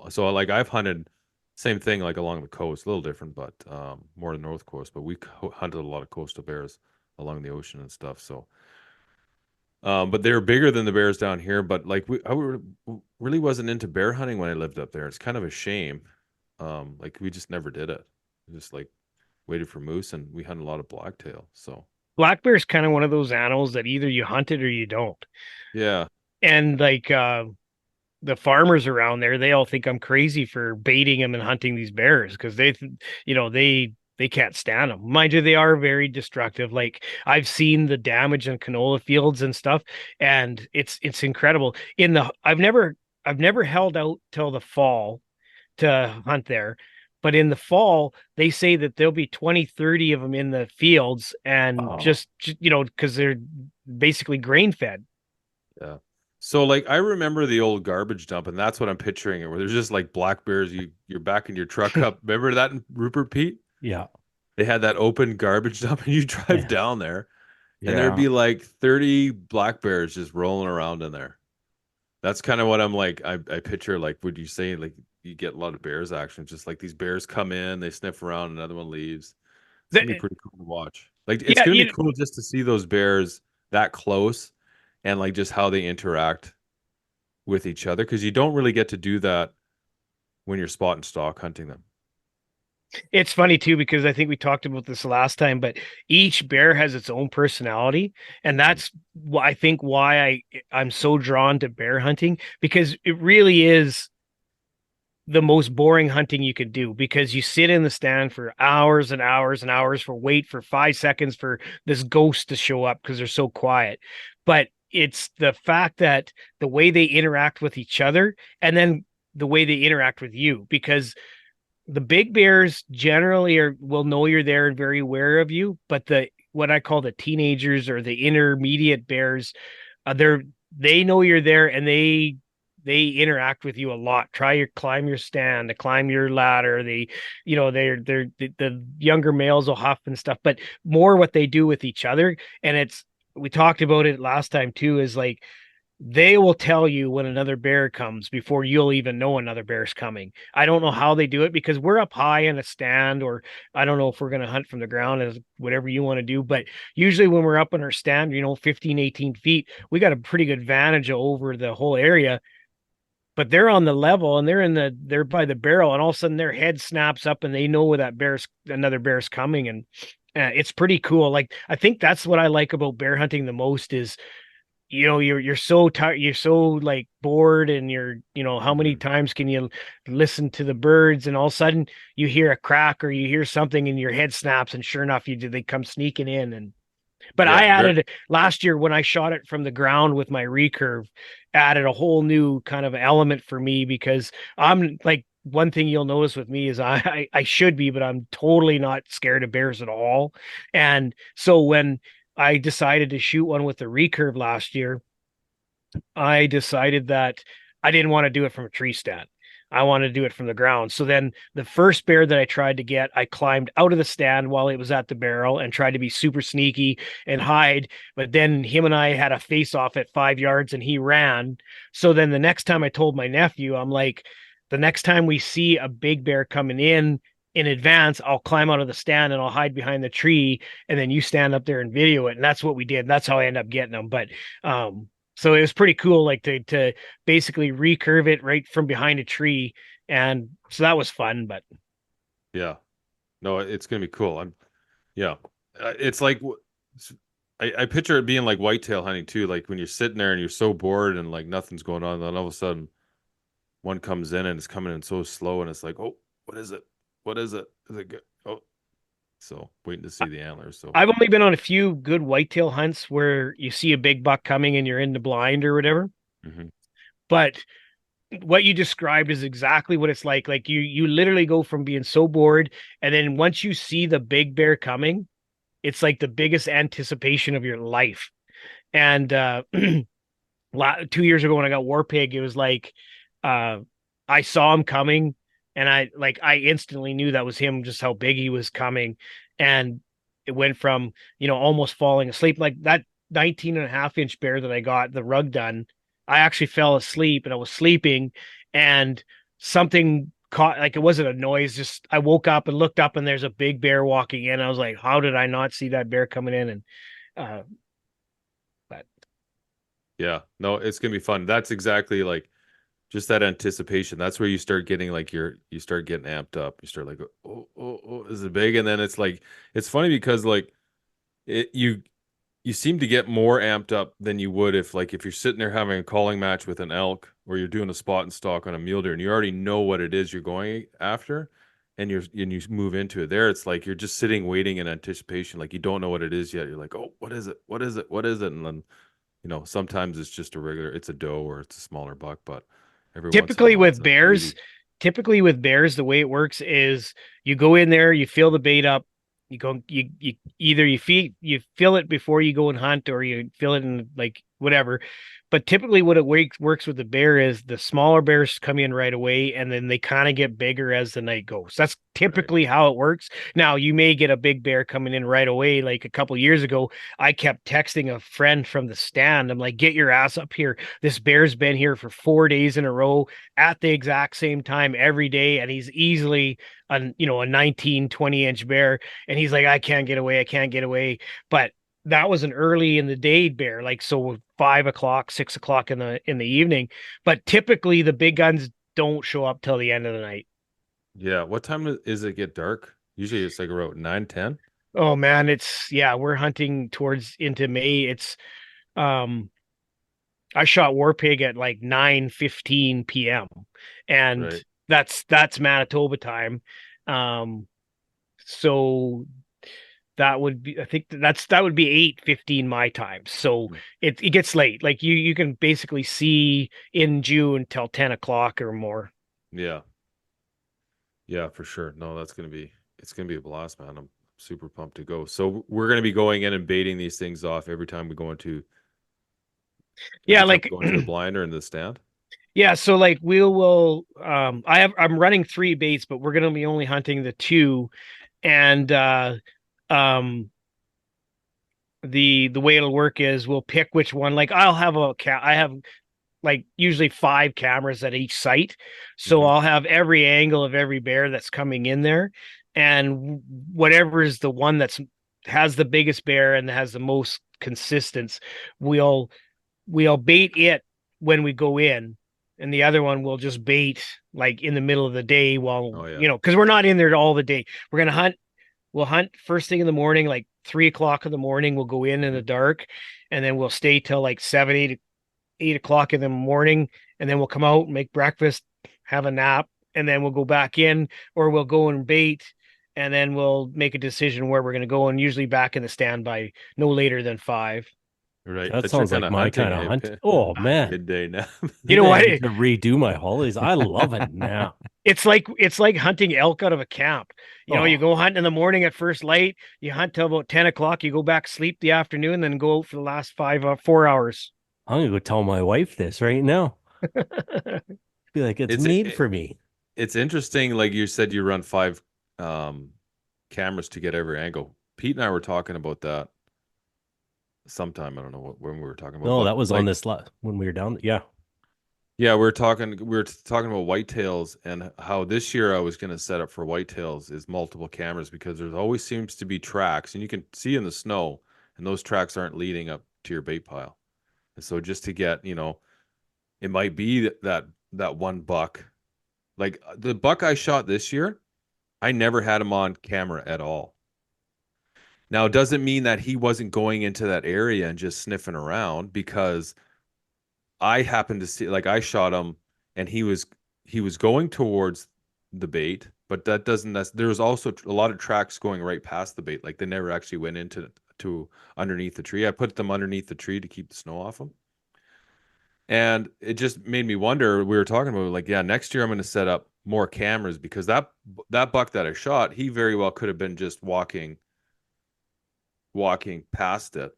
So like I've hunted same thing like along the coast, a little different, but more the north coast. But we hunted a lot of coastal bears along the ocean and stuff. So, but they were bigger than the bears down here. But like I really wasn't into bear hunting when I lived up there. It's kind of a shame. Like we just never did it. Just like waited for moose, and we hunted a lot of blacktail. So black bear is kind of one of those animals that either you hunt it or you don't. Yeah. And like the farmers around there, they all think I'm crazy for baiting them and hunting these bears because they can't stand them. Mind you, they are very destructive. Like I've seen the damage in canola fields and stuff, and it's incredible. I've never held out till the fall to hunt there. But in the fall, they say that there'll be 20, 30 of them in the fields, and just because they're basically grain fed. Yeah. So like I remember the old garbage dump, and that's what I'm picturing it, where there's just like black bears. You're backing your truck up. Remember that in Rupert, Pete? Yeah. They had that open garbage dump, and you drive down there, and there'd be like 30 black bears just rolling around in there. That's kind of what I'm like. I picture, like, would you say like you get a lot of bears action? Just like these bears come in, they sniff around, another one leaves. It's gonna be pretty cool to watch. Like it's gonna be cool just to see those bears that close and like just how they interact with each other, because you don't really get to do that when you're spot and stalk hunting them. It's funny too, because I think we talked about this last time, but each bear has its own personality. And that's why I think why I'm so drawn to bear hunting, because it really is the most boring hunting you could do, because you sit in the stand for hours and hours and hours wait for 5 seconds for this ghost to show up because they're so quiet. But it's the fact that the way they interact with each other, and then the way they interact with you, because the big bears generally will know you're there and very aware of you, but what I call the teenagers or the intermediate bears, they know you're there, and they interact with you a lot. Climb your stand, to climb your ladder. The younger males will huff and stuff, but more what they do with each other. And we talked about it last time too, is like they will tell you when another bear comes before you'll even know another bear's coming. I don't know how they do it, because we're up high in a stand, or I don't know if we're going to hunt from the ground, as whatever you want to do. But usually when we're up in our stand, 15, 18 feet, we got a pretty good advantage over the whole area. But they're on the level, and they're by the barrel, and all of a sudden their head snaps up and they know where another bear's coming. And it's pretty cool. Like, I think that's what I like about bear hunting the most is, you're so tired, you're so like bored, and how many times can you listen to the birds, and all of a sudden you hear a crack or you hear something and your head snaps, and sure enough they come sneaking in. But I added last year, when I shot it from the ground with my recurve, added a whole new kind of element for me, because I'm like, one thing you'll notice with me is I should be, but I'm totally not scared of bears at all. And so when I decided to shoot one with the recurve last year, I decided that I didn't want to do it from a tree stand. I wanted to do it from the ground. So then the first bear that I tried to get, I climbed out of the stand while it was at the barrel and tried to be super sneaky and hide. But then him and I had a face off at 5 yards and he ran. So then the next time I told my nephew, I'm like, the next time we see a big bear coming in advance, I'll climb out of the stand and I'll hide behind the tree, and then you stand up there and video it. And that's what we did. That's how I end up getting them. But so it was pretty cool, like to basically recurve it right from behind a tree. And so that was fun. But yeah, no, it's gonna be cool. It's like I picture it being like whitetail hunting too, like when you're sitting there and you're so bored and like nothing's going on, and then all of a sudden one comes in and it's coming in so slow, and it's like, oh, what is it? What is it? Is it good? Oh, so waiting to see the antlers. So I've only been on a few good whitetail hunts where you see a big buck coming and you're in the blind or whatever. Mm-hmm. But what you described is exactly what it's like. Like you literally go from being so bored, and then once you see the big bear coming, it's like the biggest anticipation of your life. And 2 years ago when I got War Pig, it was like I saw him coming, and I instantly knew that was him, just how big he was coming. And it went from, almost falling asleep, like that 19.5-inch bear that I got the rug done. I actually fell asleep, and I was sleeping, and something caught, like, it wasn't a noise, just I woke up and looked up and there's a big bear walking in. I was like, how did I not see that bear coming in? And but yeah, no, it's gonna be fun. That's exactly like just that anticipation. That's where you start getting like you start getting amped up. You start like, oh, is it big? And then it's like, it's funny because like you seem to get more amped up than you would if you're sitting there having a calling match with an elk, or you're doing a spot and stalk on a mule deer, and you already know what it is you're going after, and you move into it. There, it's like you're just sitting waiting in anticipation, like you don't know what it is yet. You're like, oh, what is it? What is it? What is it? And then sometimes it's just it's a doe or it's a smaller buck, but typically with bears, the way it works is you go in there, you fill the bait up, you fill it before you go and hunt, or you fill it in like whatever. But typically what it works with the bear is the smaller bears come in right away, and then they kind of get bigger as the night goes. That's typically how it works. Now, you may get a big bear coming in right away. Like a couple years ago, I kept texting a friend from the stand. I'm like, get your ass up here. This bear's been here for 4 days in a row at the exact same time every day. And he's easily a 19, 20-inch bear. And he's like, I can't get away. I can't get away. But that was an early in the day bear, like so 5 o'clock, 6 o'clock in the evening. But typically the big guns don't show up till the end of the night. Yeah. What time is it get dark? Usually it's like around 9, 10. Oh man, we're hunting towards into May. It's I shot war pig at like 9:15 p.m. and that's Manitoba time. So that would be, I think that would be 8:15 my time. So it gets late. Like you can basically see in June till 10 o'clock or more. Yeah. Yeah, for sure. No, it's gonna be a blast, man. I'm super pumped to go. So we're gonna be going in and baiting these things off every time we go into going to the blind or in the stand. Yeah, so like I'm running 3 baits, but we're gonna be only hunting the 2. And the way it'll work is we'll pick which one. Like I have like usually 5 cameras at each site. So I'll have every angle of every bear that's coming in there. And whatever is the one that's has the biggest bear and has the most consistence, we'll bait it when we go in. And the other one will just bait like in the middle of the day while, because we're not in there all the day. We're going to hunt. We'll hunt first thing in the morning, like 3 o'clock in the morning. We'll go in the dark, and then we'll stay till like 7, 8 o'clock in the morning. And then we'll come out and make breakfast, have a nap, and then we'll go back in, or we'll go and bait. And then we'll make a decision where we're going to go, and usually back in the stand by no later than 5. Right. That sounds like my kind of hunt. Oh man. Midday nap. You know what? To redo my holidays. I love it now. It's like hunting elk out of a camp. You go hunt in the morning at first light, you hunt till about 10 o'clock, you go back, sleep the afternoon, then go out for the last 4 hours. I'm gonna go tell my wife this right now. Be like, it's made for me. It's interesting. Like you said, you run 5 cameras to get every angle. Pete and I were talking about that sometime. I don't know when we were talking about. No, that was on this when we were down. Yeah. Yeah, we were talking about whitetails, and how this year I was going to set up for whitetails is multiple cameras, because there always seems to be tracks, and you can see in the snow, and those tracks aren't leading up to your bait pile. And so just to get, it might be that one buck, like the buck I shot this year, I never had him on camera at all. Now, it doesn't mean that he wasn't going into that area and just sniffing around, because I happened to see, like I shot him and he was going towards the bait, but there was also a lot of tracks going right past the bait. Like they never actually went into underneath the tree. I put them underneath the tree to keep the snow off them. And it just made me wonder, we were talking about like, yeah, next year I'm going to set up more cameras, because that buck that I shot, he very well could have been just walking past it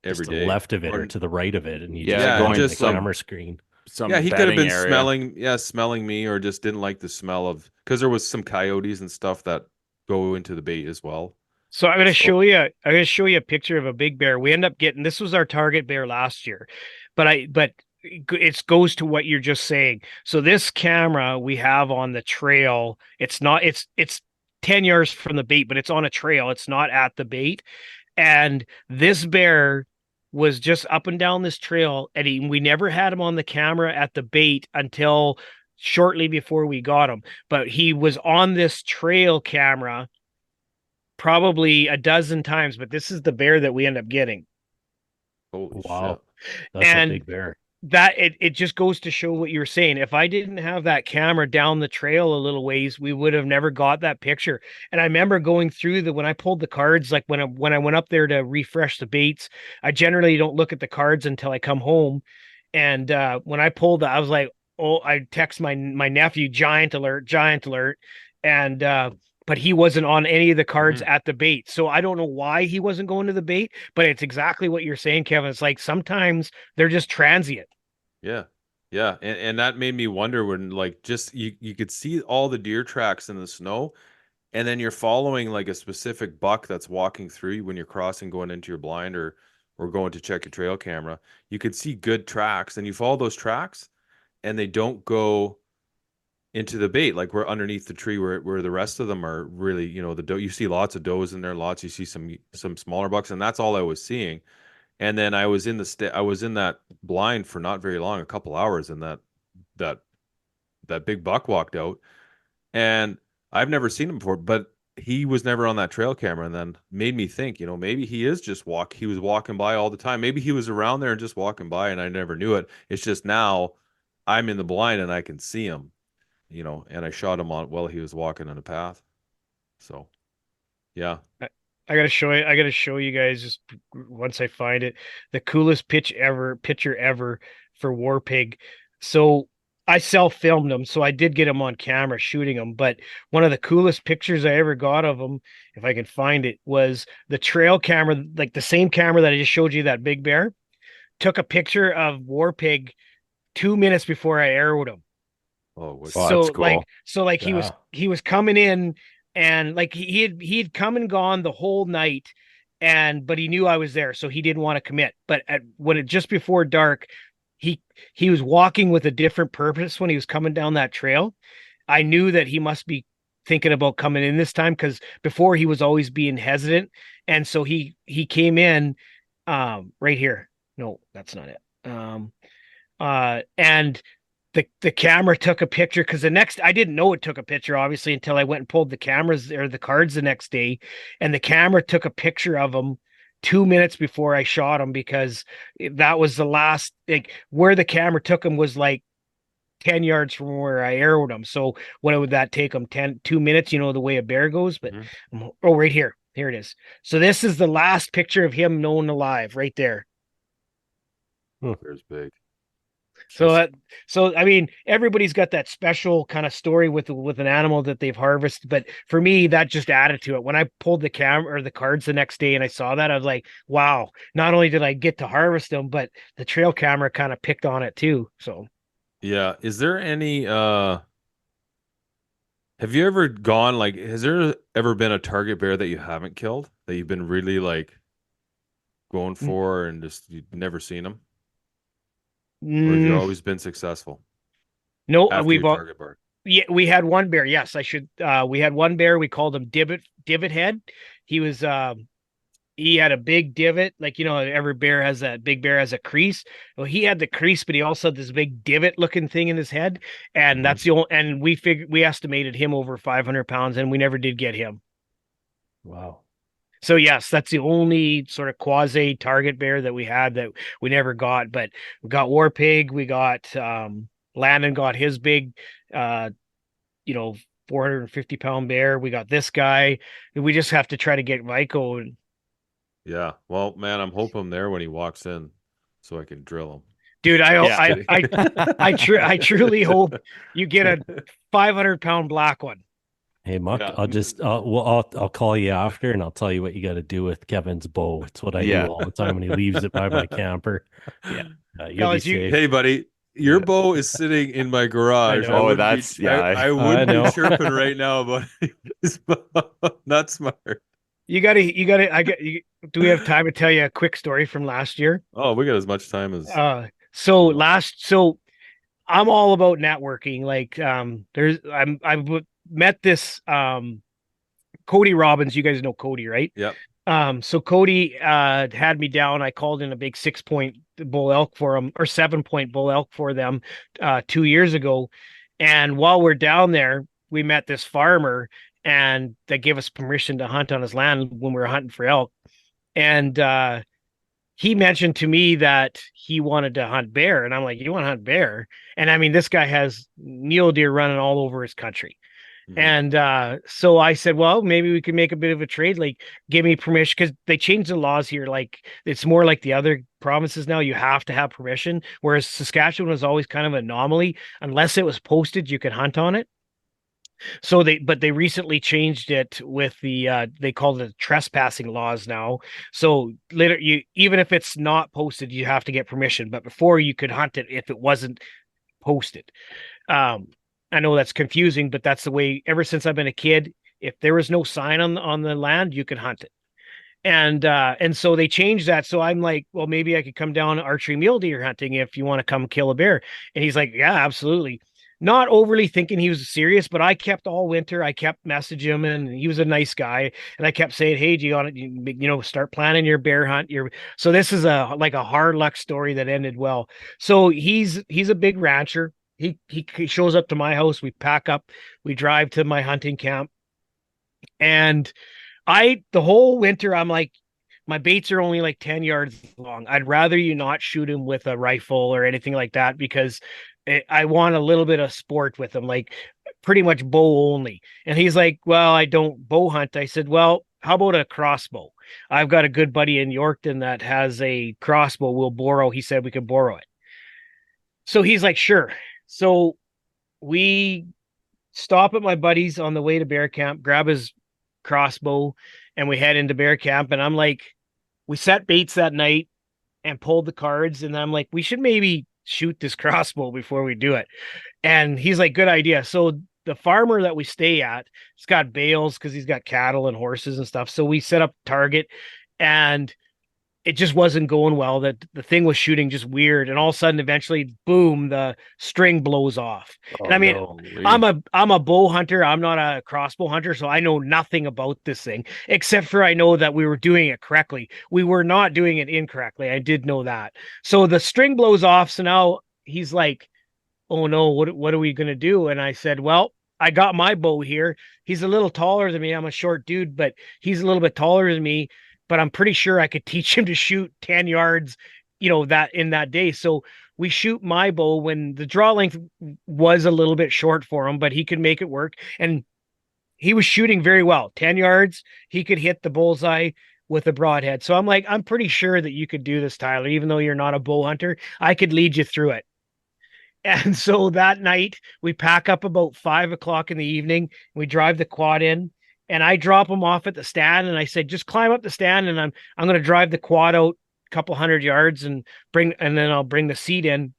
every day, left of it or to the right of it, and you going just the camera screen. He could have been smelling me, or just didn't like the smell of, because there was some coyotes and stuff that go into the bait as well. So I'm going to show you a picture of a big bear. We end up getting, this was our target bear last year, but it goes to what you're just saying. So this camera we have on the trail, it's 10 yards from the bait, but it's on a trail. It's not at the bait. And this bear was just up and down this trail, and we never had him on the camera at the bait until shortly before we got him. But he was on this trail camera probably a dozen times, but this is the bear that we end up getting. Holy wow. Shit. That's a big bear. That it just goes to show what you were saying. If I didn't have that camera down the trail a little ways, we would have never got that picture. And I remember going through when I pulled the cards, like when I went up there to refresh the baits, I generally don't look at the cards until I come home. And when I pulled that, I was like, I text my nephew, giant alert. And but he wasn't on any of the cards at the bait. So I don't know why he wasn't going to the bait, but it's exactly what you're saying, Kevin. It's like sometimes they're just transient. Yeah. Yeah. And that made me wonder when like just you could see all the deer tracks in the snow, and then you're following like a specific buck that's walking through you when you're crossing going into your blind or going to check your trail camera. You could see good tracks and you follow those tracks and they don't go into the bait, like we're underneath the tree where the rest of them are really, you know, the doe. You see lots of does in there, you see some smaller bucks, and that's all I was seeing. And then I was in I was in that blind for not very long, a couple hours, and that big buck walked out, and I've never seen him before, but he was never on that trail camera, and then made me think, you know, maybe he is just he was walking by all the time. Maybe he was around there and just walking by, and I never knew it. It's just now I'm in the blind and I can see him. You know, and I shot him on while he was walking on a path. So, yeah. I gotta show you guys just once I find it, the coolest picture ever for War Pig. So I self-filmed him, so I did get him on camera shooting him. But one of the coolest pictures I ever got of him, if I can find it, was the trail camera, like the same camera that I just showed you, that big bear, took a picture of War Pig 2 minutes before I arrowed him. Oh, so that's cool. He was coming in, and like he'd come and gone the whole night, but he knew I was there, so he didn't want to commit. But just before dark, he was walking with a different purpose when he was coming down that trail. I knew that he must be thinking about coming in this time, because before he was always being hesitant, and so he came in right here. No, that's not it. And the camera took a picture, because I didn't know it took a picture, obviously, until I went and pulled the cameras or the cards the next day. And the camera took a picture of him 2 minutes before I shot him, because that was the last, like, where the camera took him was like 10 yards from where I arrowed him. So what would that take him? 2 minutes, you know, the way a bear goes. But oh, right here. Here it is. So this is the last picture of him known alive right there. Bear's big. So I mean, everybody's got that special kind of story with an animal that they've harvested, but for me, that just added to it. When I pulled the camera or the cards the next day and I saw that, I was like, wow, not only did I get to harvest them, but the trail camera kind of picked on it too. So yeah. Is there any have you ever gone, like, has there ever been a target bear that you haven't killed, that you've been really like going for and just you've never seen them? Or have you always been successsul? No, target bear? Yeah, we had one bear. Yes, I should. We had one bear. We called him Divot Head. He was he had a big divot, like, you know, every bear has that. Big bear has a crease. Well, he had the crease, but he also had this big divot looking thing in his head, and that's the only. And we estimated him over 500 pounds, and we never did get him. Wow. So yes, that's the only sort of quasi target bear that we had that we never got. But we got War Pig, we got Landon got his big 450-pound bear. We got this guy. We just have to try to get Vico. Yeah. Well, man, I'm hoping I'm there when he walks in so I can drill him. Dude, I truly hope you get a 500-pound black one. Hey, Muc, I'll call you after and I'll tell you what you got to do with Kevin's bow. It's what I do all the time when he leaves it by my camper. Yeah. You'll be safe. Hey, buddy, your bow is sitting in my garage. I wouldn't be chirping right now, but not smart. Do we have time to tell you a quick story from last year? Oh, we got as much time as so I'm all about networking. Like I've met this Cody Robbins. You guys know Cody, right? Yep. So Cody had me down. I called in a big 6-point bull elk for him, or 7-point bull elk for them 2 years ago. And while we're down there, we met this farmer, and that gave us permission to hunt on his land when we were hunting for elk. And he mentioned to me that he wanted to hunt bear, and I'm like, you want to hunt bear? And I mean, this guy has mule deer running all over his country. And so I said, well, maybe we could make a bit of a trade, like give me permission, because they changed the laws here. Like it's more like the other provinces now, you have to have permission, whereas Saskatchewan was always kind of an anomaly. Unless it was posted, you could hunt on it. So they recently changed it with the they call it trespassing laws now. So later, you even if it's not posted, you have to get permission. But before, you could hunt it if it wasn't posted. Um, I know that's confusing, but that's the way. Ever since I've been a kid, if there was no sign on the land, you could hunt it. And so they changed that. So I'm like, well, maybe I could come down archery mule deer hunting if you want to come kill a bear. And he's like, yeah, absolutely. Not overly thinking he was serious, but I kept all winter. I kept messaging him, and he was a nice guy. And I kept saying, "Hey, do you want to, start planning your bear hunt?" So this is like a hard luck story that ended well. So he's a big rancher. He shows up to my house. We pack up. We drive to my hunting camp, and the whole winter, I'm like, my baits are only like 10 yards long. I'd rather you not shoot him with a rifle or anything like that, because I want a little bit of sport with him, like pretty much bow only. And he's like, well, I don't bow hunt. I said, well, how about a crossbow? I've got a good buddy in Yorkton that has a crossbow. We'll borrow. He said we could borrow it. So he's like, sure. So we stop at my buddy's on the way to bear camp, grab his crossbow, and we head into bear camp. And I'm like, we set baits that night and pulled the cards, and I'm like, we should maybe shoot this crossbow before we do it. And he's like, good idea. So the farmer that we stay at, he's got bales because he's got cattle and horses and stuff. So we set up target, and it just wasn't going well. That the thing was shooting just weird, and all of a sudden, eventually, boom, the string blows off. And I mean, I'm a bow hunter. I'm not a crossbow hunter, so I know nothing about this thing except for I know that we were doing it correctly. We were not doing it incorrectly. I did know that. So the string blows off. So now he's like, "Oh no, what are we gonna do?" And I said, "Well, I got my bow here. He's a little taller than me. I'm a short dude, but he's a little bit taller than me. But I'm pretty sure I could teach him to shoot 10 yards, that in that day." So we shoot my bow when the draw length was a little bit short for him, but he could make it work. And he was shooting very well. 10 yards, he could hit the bullseye with a broadhead. So I'm like, I'm pretty sure that you could do this, Tyler, even though you're not a bow hunter. I could lead you through it. And so that night we pack up about 5 o'clock in the evening. We drive the quad in, and I drop him off at the stand. And I said, just climb up the stand, and I'm going to drive the quad out a couple 100 yards and then I'll bring the seat in.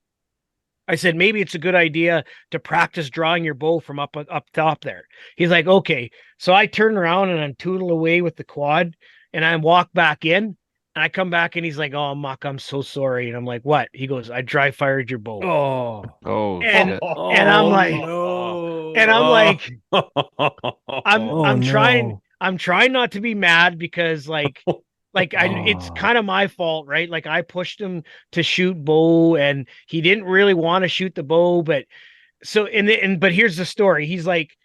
I said, maybe it's a good idea to practice drawing your bow from up top there. He's like, okay. So I turn around and I'm tootle away with the quad, and I walk back in. And I come back, and he's like, "Oh, Muc, I'm so sorry." And I'm like, "What?" He goes, "I dry fired your bow." And I'm like, no. And I'm like, I'm trying not to be mad, because it's kind of my fault, right? Like I pushed him to shoot bow, and he didn't really want to shoot the bow, but here's the story. He's like,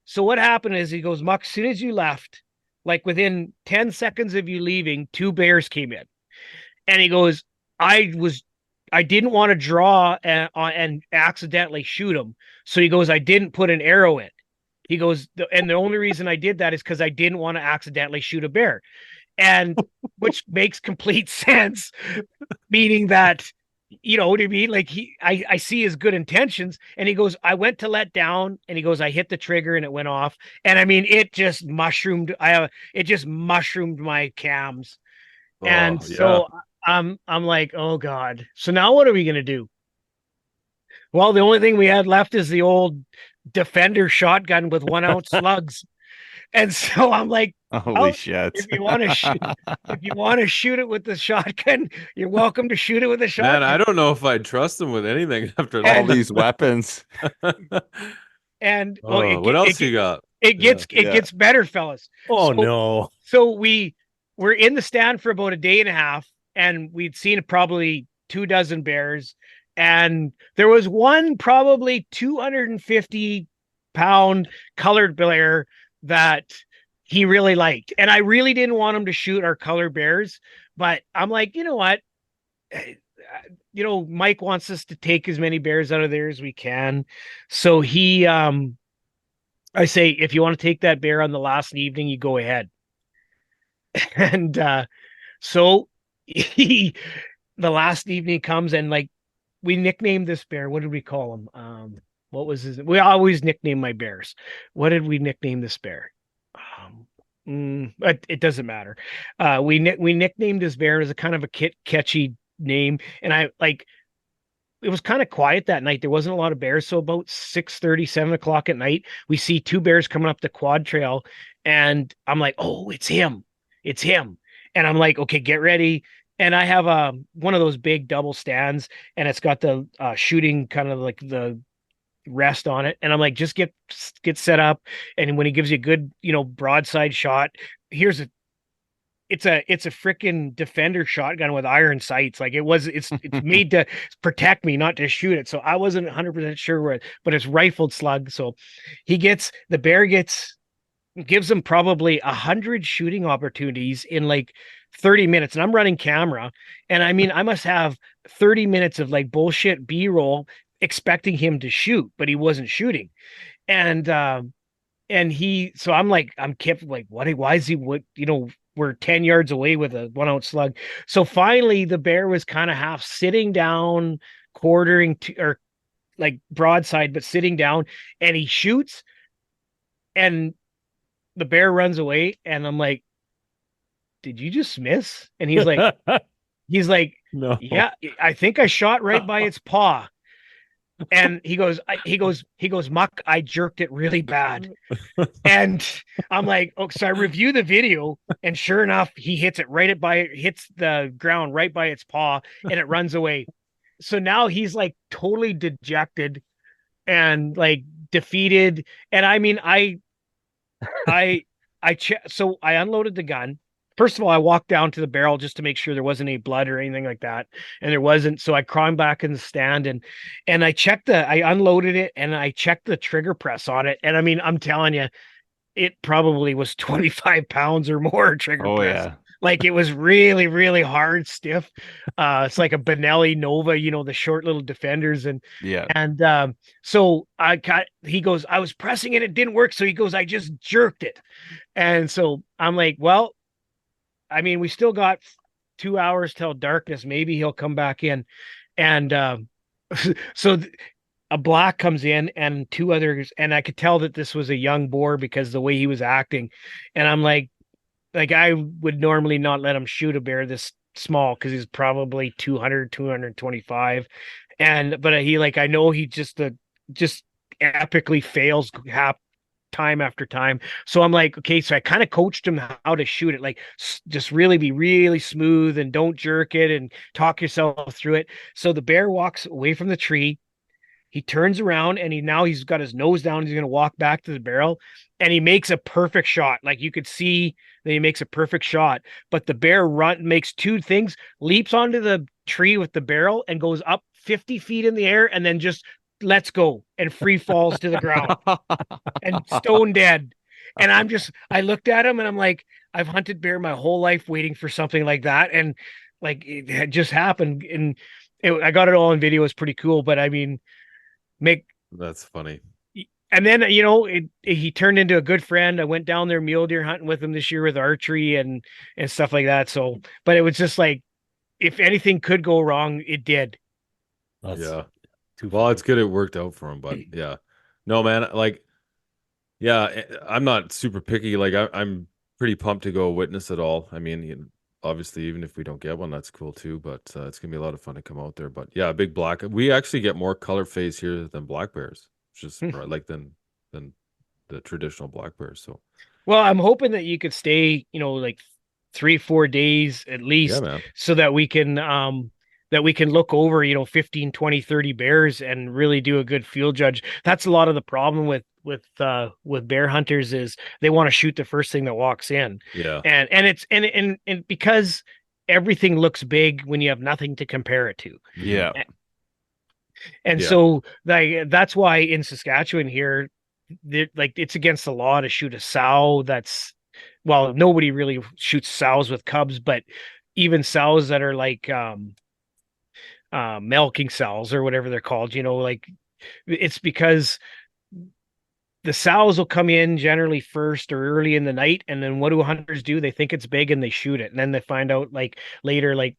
so what happened is, he goes, "Muc, as soon as you left, like within 10 seconds of you leaving, 2 bears came in." And he goes, I didn't want to draw and accidentally shoot him. So he goes, I didn't put an arrow in. He goes, and the only reason I did that is because I didn't want to accidentally shoot a bear. And which makes complete sense, meaning that, you know what I mean? Like I see his good intentions, and he goes, I went to let down, and he goes, I hit the trigger and it went off. And I mean, it just mushroomed. It just mushroomed my cams. And so I'm like, oh God. So now what are we going to do? Well, the only thing we had left is the old Defender shotgun with 1 ounce slugs. And so I'm like, holy shit. If you want to shoot it with the shotgun, you're welcome to shoot it with a shotgun. Man, I don't know if I'd trust him with anything after all these weapons. And what else you got? It gets better, fellas. No. So we're in the stand for about a day and a half, and we'd seen probably 24 bears, and there was one probably 250-pound colored bear that he really liked. And I really didn't want him to shoot our colored bears, but I'm like, you know what? Mike wants us to take as many bears out of there as we can. So I say, if you want to take that bear on the last evening, you go ahead. And so the last evening comes, and like, we nicknamed this bear. What did we call him? What was his? We always nickname my bears. What did we nickname this bear? It doesn't matter. We nicknamed this bear as a kind of a catchy name, and I like. It was kind of quiet that night. There wasn't a lot of bears. So about 6:30, 7 o'clock at night, we see two bears coming up the quad trail. And I'm like, oh, it's him. It's him. And I'm like, okay, get ready. And I have one of those big double stands, and it's got the shooting kind of like the rest on it. And I'm like, just get set up. And when he gives you a good, broadside shot, it's a freaking Defender shotgun with iron sights. Like it's made to protect me, not to shoot it. So I wasn't 100% sure where, but it's rifled slug. So the bear gives him probably 100 shooting opportunities in like 30 minutes. And I'm running camera. And I mean, I must have 30 minutes of like bullshit B-roll expecting him to shoot, but he wasn't shooting. And so I'm kept like, why is he, we're 10 yards away with a 1-ounce slug. So finally the bear was kind of half sitting down, quartering to, or like broadside, but sitting down, and he shoots, and the bear runs away. And I'm like, did you just miss? And he's like, No. Yeah, I think I shot right by its paw. And he goes, Muc, I jerked it really bad. And I'm like, oh, so I review the video, and sure enough, he hits the ground right by its paw, and it runs away. So now he's like totally dejected and like defeated. And I mean, so I unloaded the gun. First of all, I walked down to the barrel just to make sure there wasn't any blood or anything like that. And there wasn't. So I climbed back in the stand, and I unloaded it, and I checked the trigger press on it. And I mean, I'm telling you, it probably was 25 pounds or more trigger press. Yeah. Like it was really, really hard, stiff. It's like a Benelli Nova, the short little Defenders. And yeah. And so he goes, I was pressing it, it didn't work. So he goes, I just jerked it. And so I'm like, well, I mean, we still got 2 hours till darkness. Maybe he'll come back in. And so a black comes in and two others. And I could tell that this was a young boar because the way he was acting. And I'm like I would normally not let him shoot a bear this small because he's probably 200, 225. But he I know he just epically fails time after time. So I'm like, okay, so I kind of coached him how to shoot it, like just really be really smooth and don't jerk it and talk yourself through it. So the bear walks away from the tree. He turns around, and he's got his nose down. He's going to walk back to the barrel, and he makes a perfect shot. Like you could see that he makes a perfect shot, but the bear makes two things, leaps onto the tree with the barrel and goes up 50 feet in the air, and then just lets go and free falls to the ground and stone dead. And I looked at him, and I'm like, I've hunted bear my whole life waiting for something like that. And like, it had just happened, and I got it all on video. It's pretty cool. But I mean, that's funny. And then, he turned into a good friend. I went down there mule deer hunting with him this year with archery and stuff like that. So, but it was just like, if anything could go wrong, it did. Yeah. Well, it's good it worked out for him, but yeah. No, man, I'm not super picky. Like I'm pretty pumped to go witness it all. I mean, obviously, even if we don't get one, that's cool too, but it's gonna be a lot of fun to come out there. But yeah, big black. We actually get more color phase here than black bears, just like than the traditional black bears. So, well, I'm hoping that you could stay, like 3-4 days at least, so that we can look over, 15, 20, 30 bears and really do a good field judge. That's a lot of the problem with bear hunters is they want to shoot the first thing that walks in. Yeah. And because everything looks big when you have nothing to compare it to. Yeah. And so that's why in Saskatchewan here, it's against the law to shoot a sow. Nobody really shoots sows with cubs, but even sows that are like milking sows or whatever they're called, it's because the sows will come in generally first or early in the night. And then what do hunters do? They think it's big and they shoot it. And then they find out later,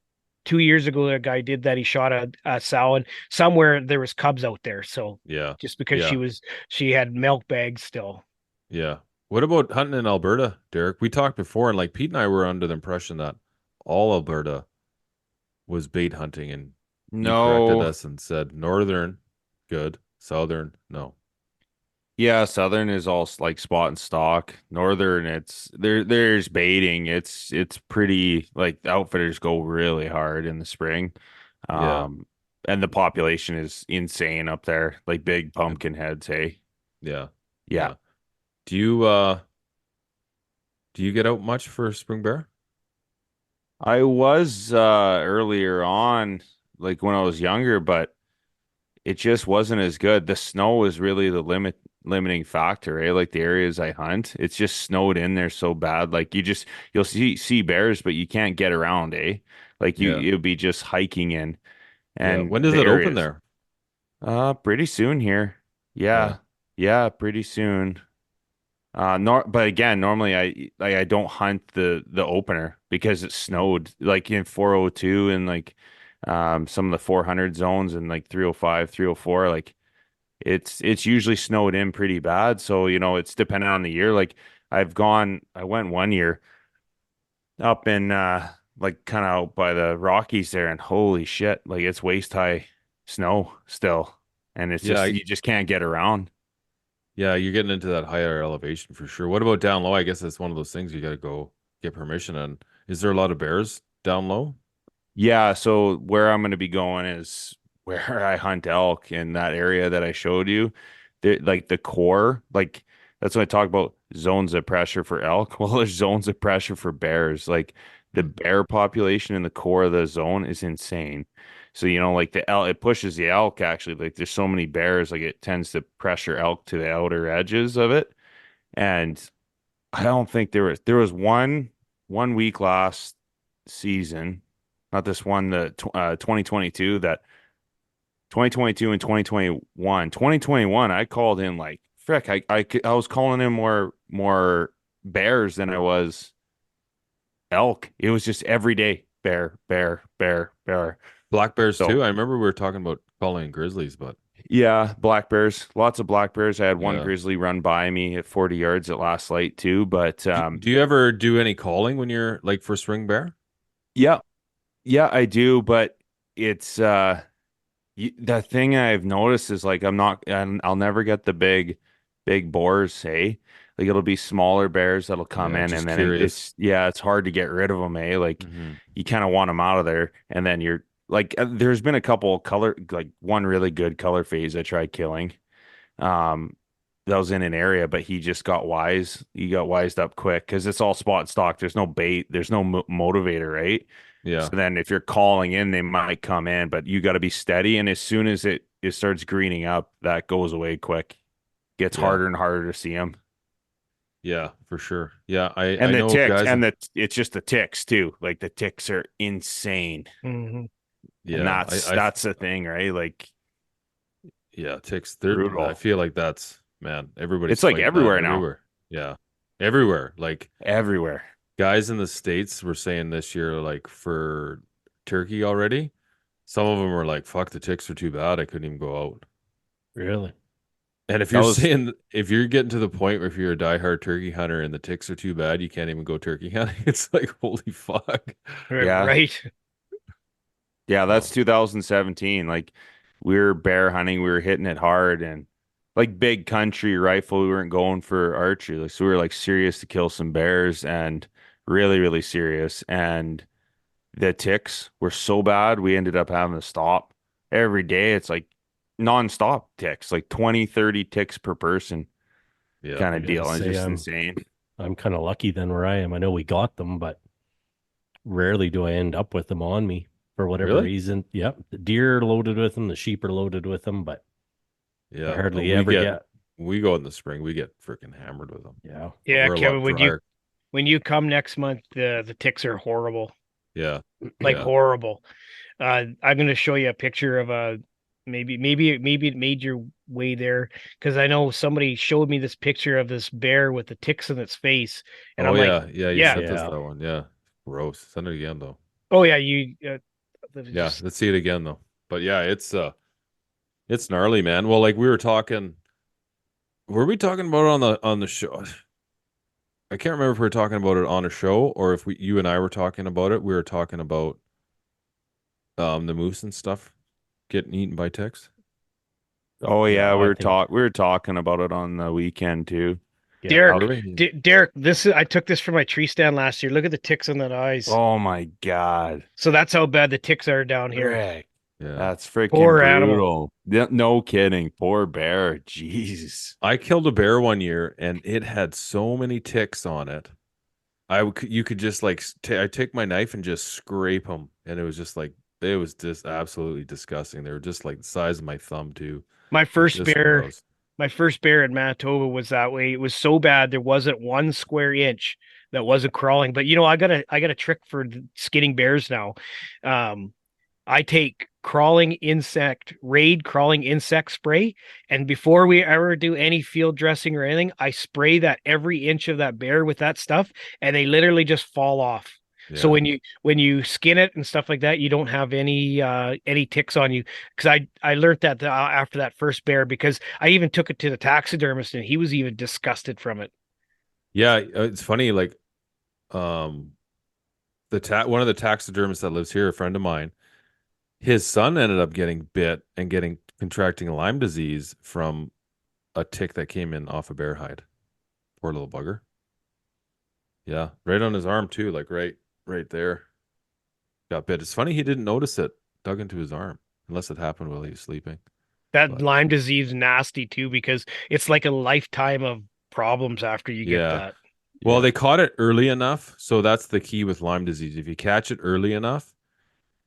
2 years ago, a guy did that. He shot a sow, and somewhere there was cubs out there. So Yeah. just because Yeah. she had milk bags still. Yeah. What about hunting in Alberta, Derek? We talked before, and like Pete and I were under the impression that all Alberta was bait hunting, and you corrected No. us and said northern, good, southern, no. Yeah, southern is all like spot and stock. Northern, there's baiting. It's pretty like the outfitters go really hard in the spring. Yeah. And the population is insane up there. Like big pumpkin heads, hey. Yeah. Yeah. Do you get out much for spring bear? I was earlier on, like when I was younger, but it just wasn't as good. The snow is really the limiting factor, eh? Like the areas I hunt, it's just snowed in there so bad. Like you'll see bears, but you can't get around, eh? Like Yeah. it would be just hiking in. Yeah. And When does the it open areas, there? pretty soon here. Yeah. Yeah, pretty soon. But again, normally I don't hunt the opener because it snowed like in 402 and like some of the 400 zones and like 305, 304, like it's usually snowed in pretty bad. So, it's dependent on the year. Like I went one year up in like kind of out by the Rockies there, and holy shit, like it's waist high snow still. And it's Yeah. you just can't get around. Yeah, you're getting into that higher elevation for sure. What about down low? I guess that's one of those things you got to go get permission on. Is there a lot of bears down low? Yeah, so where I'm going to be going is where I hunt elk in that area that I showed you. Like the core, like that's when I talk about zones of pressure for elk. Well, there's zones of pressure for bears. Like the bear population in the core of the zone is insane. So, like the elk, it pushes the elk actually. Like there's so many bears, like it tends to pressure elk to the outer edges of it. And I don't think there was one week last season, not this one, the 2022, that 2022 and 2021. 2021, I called in like frick. I was calling in more bears than I was elk. It was just every day bear, bear, bear, bear. Black bears So too. I remember we were talking about calling grizzlies, but yeah, black bears, lots of black bears. I had one yeah. grizzly run by me at 40 yards at last light too. But do you ever do any calling when you're like for spring bear? yeah, yeah, I do. But it's the thing I've noticed is like I'll never get the big boars, say. Like it'll be smaller bears that'll come Yeah, in, just and then curious. it's hard to get rid of them, eh? Like Mm-hmm. you kind of want them out of there, and then you're like, there's been a couple like one really good color phase I tried killing. Um, that was in an area, but he just got wise. He got wised up quick because it's all spot and stock. There's no bait. There's no motivator, right? Yeah. So then if you're calling in, they might come in, but you got to be steady. And as soon as it starts greening up, that goes away quick. Gets Yeah. harder and harder to see them. Yeah, for sure. Yeah, I And the know ticks, guys. and it's just the ticks too. Like the ticks are insane. Mm-hmm. Yeah, And that's the thing, right? Like yeah, ticks. brutal. I feel like that's man. Everybody's It's like fighting everywhere that now. everywhere. Yeah, everywhere. Like everywhere. Guys in the States were saying this year, like for turkey already. Some of them were like, "Fuck, the ticks are too bad. I couldn't even go out." Really? And if you're getting to the point where if you're a diehard turkey hunter and the ticks are too bad, you can't even go turkey hunting. It's like, holy fuck. Yeah. Right. Yeah, that's 2017. Like we were bear hunting, we were hitting it hard, and like big country rifle, we weren't going for archery. Like so we were like serious to kill some bears and really, really serious. And the ticks were so bad, we ended up having to stop every day. It's like nonstop ticks, like 20, 30 ticks per person kind of deal. It's just insane. I'm kind of lucky then where I am. I know we got them, but rarely do I end up with them on me for whatever reason. Yep. The deer are loaded with them, the sheep are loaded with them, but yeah, I hardly ever get. We go in the spring, we get freaking hammered with them. Yeah. Yeah, Kevin, when you come next month, the ticks are horrible. Yeah. Like horrible. I'm going to show you a picture of a maybe it made your way there because I know somebody showed me this picture of this bear with the ticks in its face, and I'm like, you sent us that one. Yeah, gross. Send it again though. Oh yeah, you. Yeah, let's see it again though. But yeah, it's gnarly, man. Well, like we were talking, were we talking about it on the show? I can't remember if we were talking about it on a show or if you and I were talking about it. We were talking about the moose and stuff getting eaten by ticks. Oh yeah, we were talking about it on the weekend too. Yeah. Derek, I took this from my tree stand last year. Look at the ticks on that eyes. Oh my God. So that's how bad the ticks are down here. Rick. Yeah. That's freaking poor brutal. Animal. No kidding. Poor bear. Jeez. I killed a bear one year and it had so many ticks on it. You could just like I take my knife and just scrape them, and it was just absolutely disgusting. They were just like the size of my thumb too. My first bear in Manitoba was that way. It was so bad there wasn't 1 square inch that wasn't crawling. But I got a trick for skinning bears now. I take crawling insect spray, and before we ever do any field dressing or anything, I spray that every inch of that bear with that stuff, and they literally just fall off. Yeah. So when you skin it and stuff like that, you don't have any ticks on you. Because I learned that after that first bear, because I even took it to the taxidermist and he was even disgusted from it. Yeah, it's funny. Like, one of the taxidermists that lives here, a friend of mine, his son ended up getting bit and contracting Lyme disease from a tick that came in off a bear hide. Poor little bugger. Yeah, right on his arm too, like right there. Got bit. It's funny he didn't notice it dug into his arm, unless it happened while he was sleeping. That Lyme disease is nasty too, because it's like a lifetime of problems after you get that. Well, they caught it early enough, so that's the key with Lyme disease. If you catch it early enough,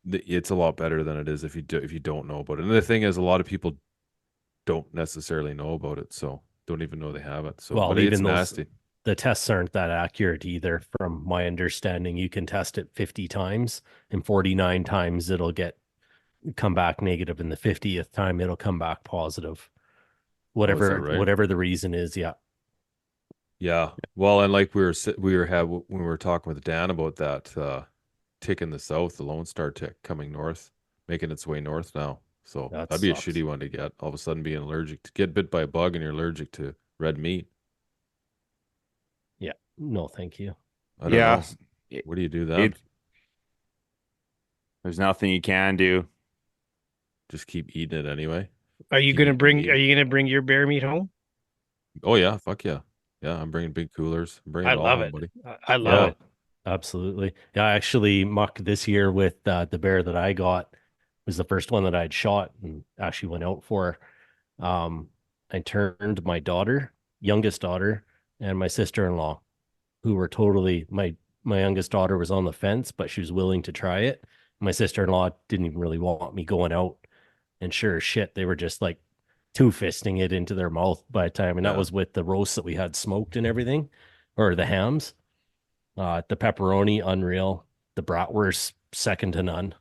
it's a lot better than it is if you don't know about it. And the thing is, a lot of people don't necessarily know about it, so don't even know they have it. So, well, but even it's nasty. The tests aren't that accurate either. From my understanding, you can test it 50 times, and 49 times it'll come back negative, and the 50th time it'll come back positive. Whatever the reason is, yeah. Yeah. Well, and like when we were talking with Dan about that tick in the south, the Lone Star tick coming north, making its way north now. So that'd be a shitty one to get. All of a sudden being allergic to get bit by a bug and you're allergic to red meat. Yeah. No, thank you. I don't know. What do you do then? There's nothing you can do. Just keep eating it anyway. Are you gonna bring your bear meat home? Oh yeah, fuck yeah. Yeah, I'm bringing big coolers. I love it. I love it. Absolutely. Yeah, actually, Muc, this year with the bear that I got was the first one that I'd shot and actually went out for. I turned my youngest daughter, and my sister-in-law, who were totally my youngest daughter was on the fence, but she was willing to try it. My sister-in-law didn't even really want me going out, and sure as shit, they were just like two-fisting it into their mouth by the time, and that was with the roast that we had smoked and everything, or the hams. The pepperoni, unreal. The bratwurst, second to none.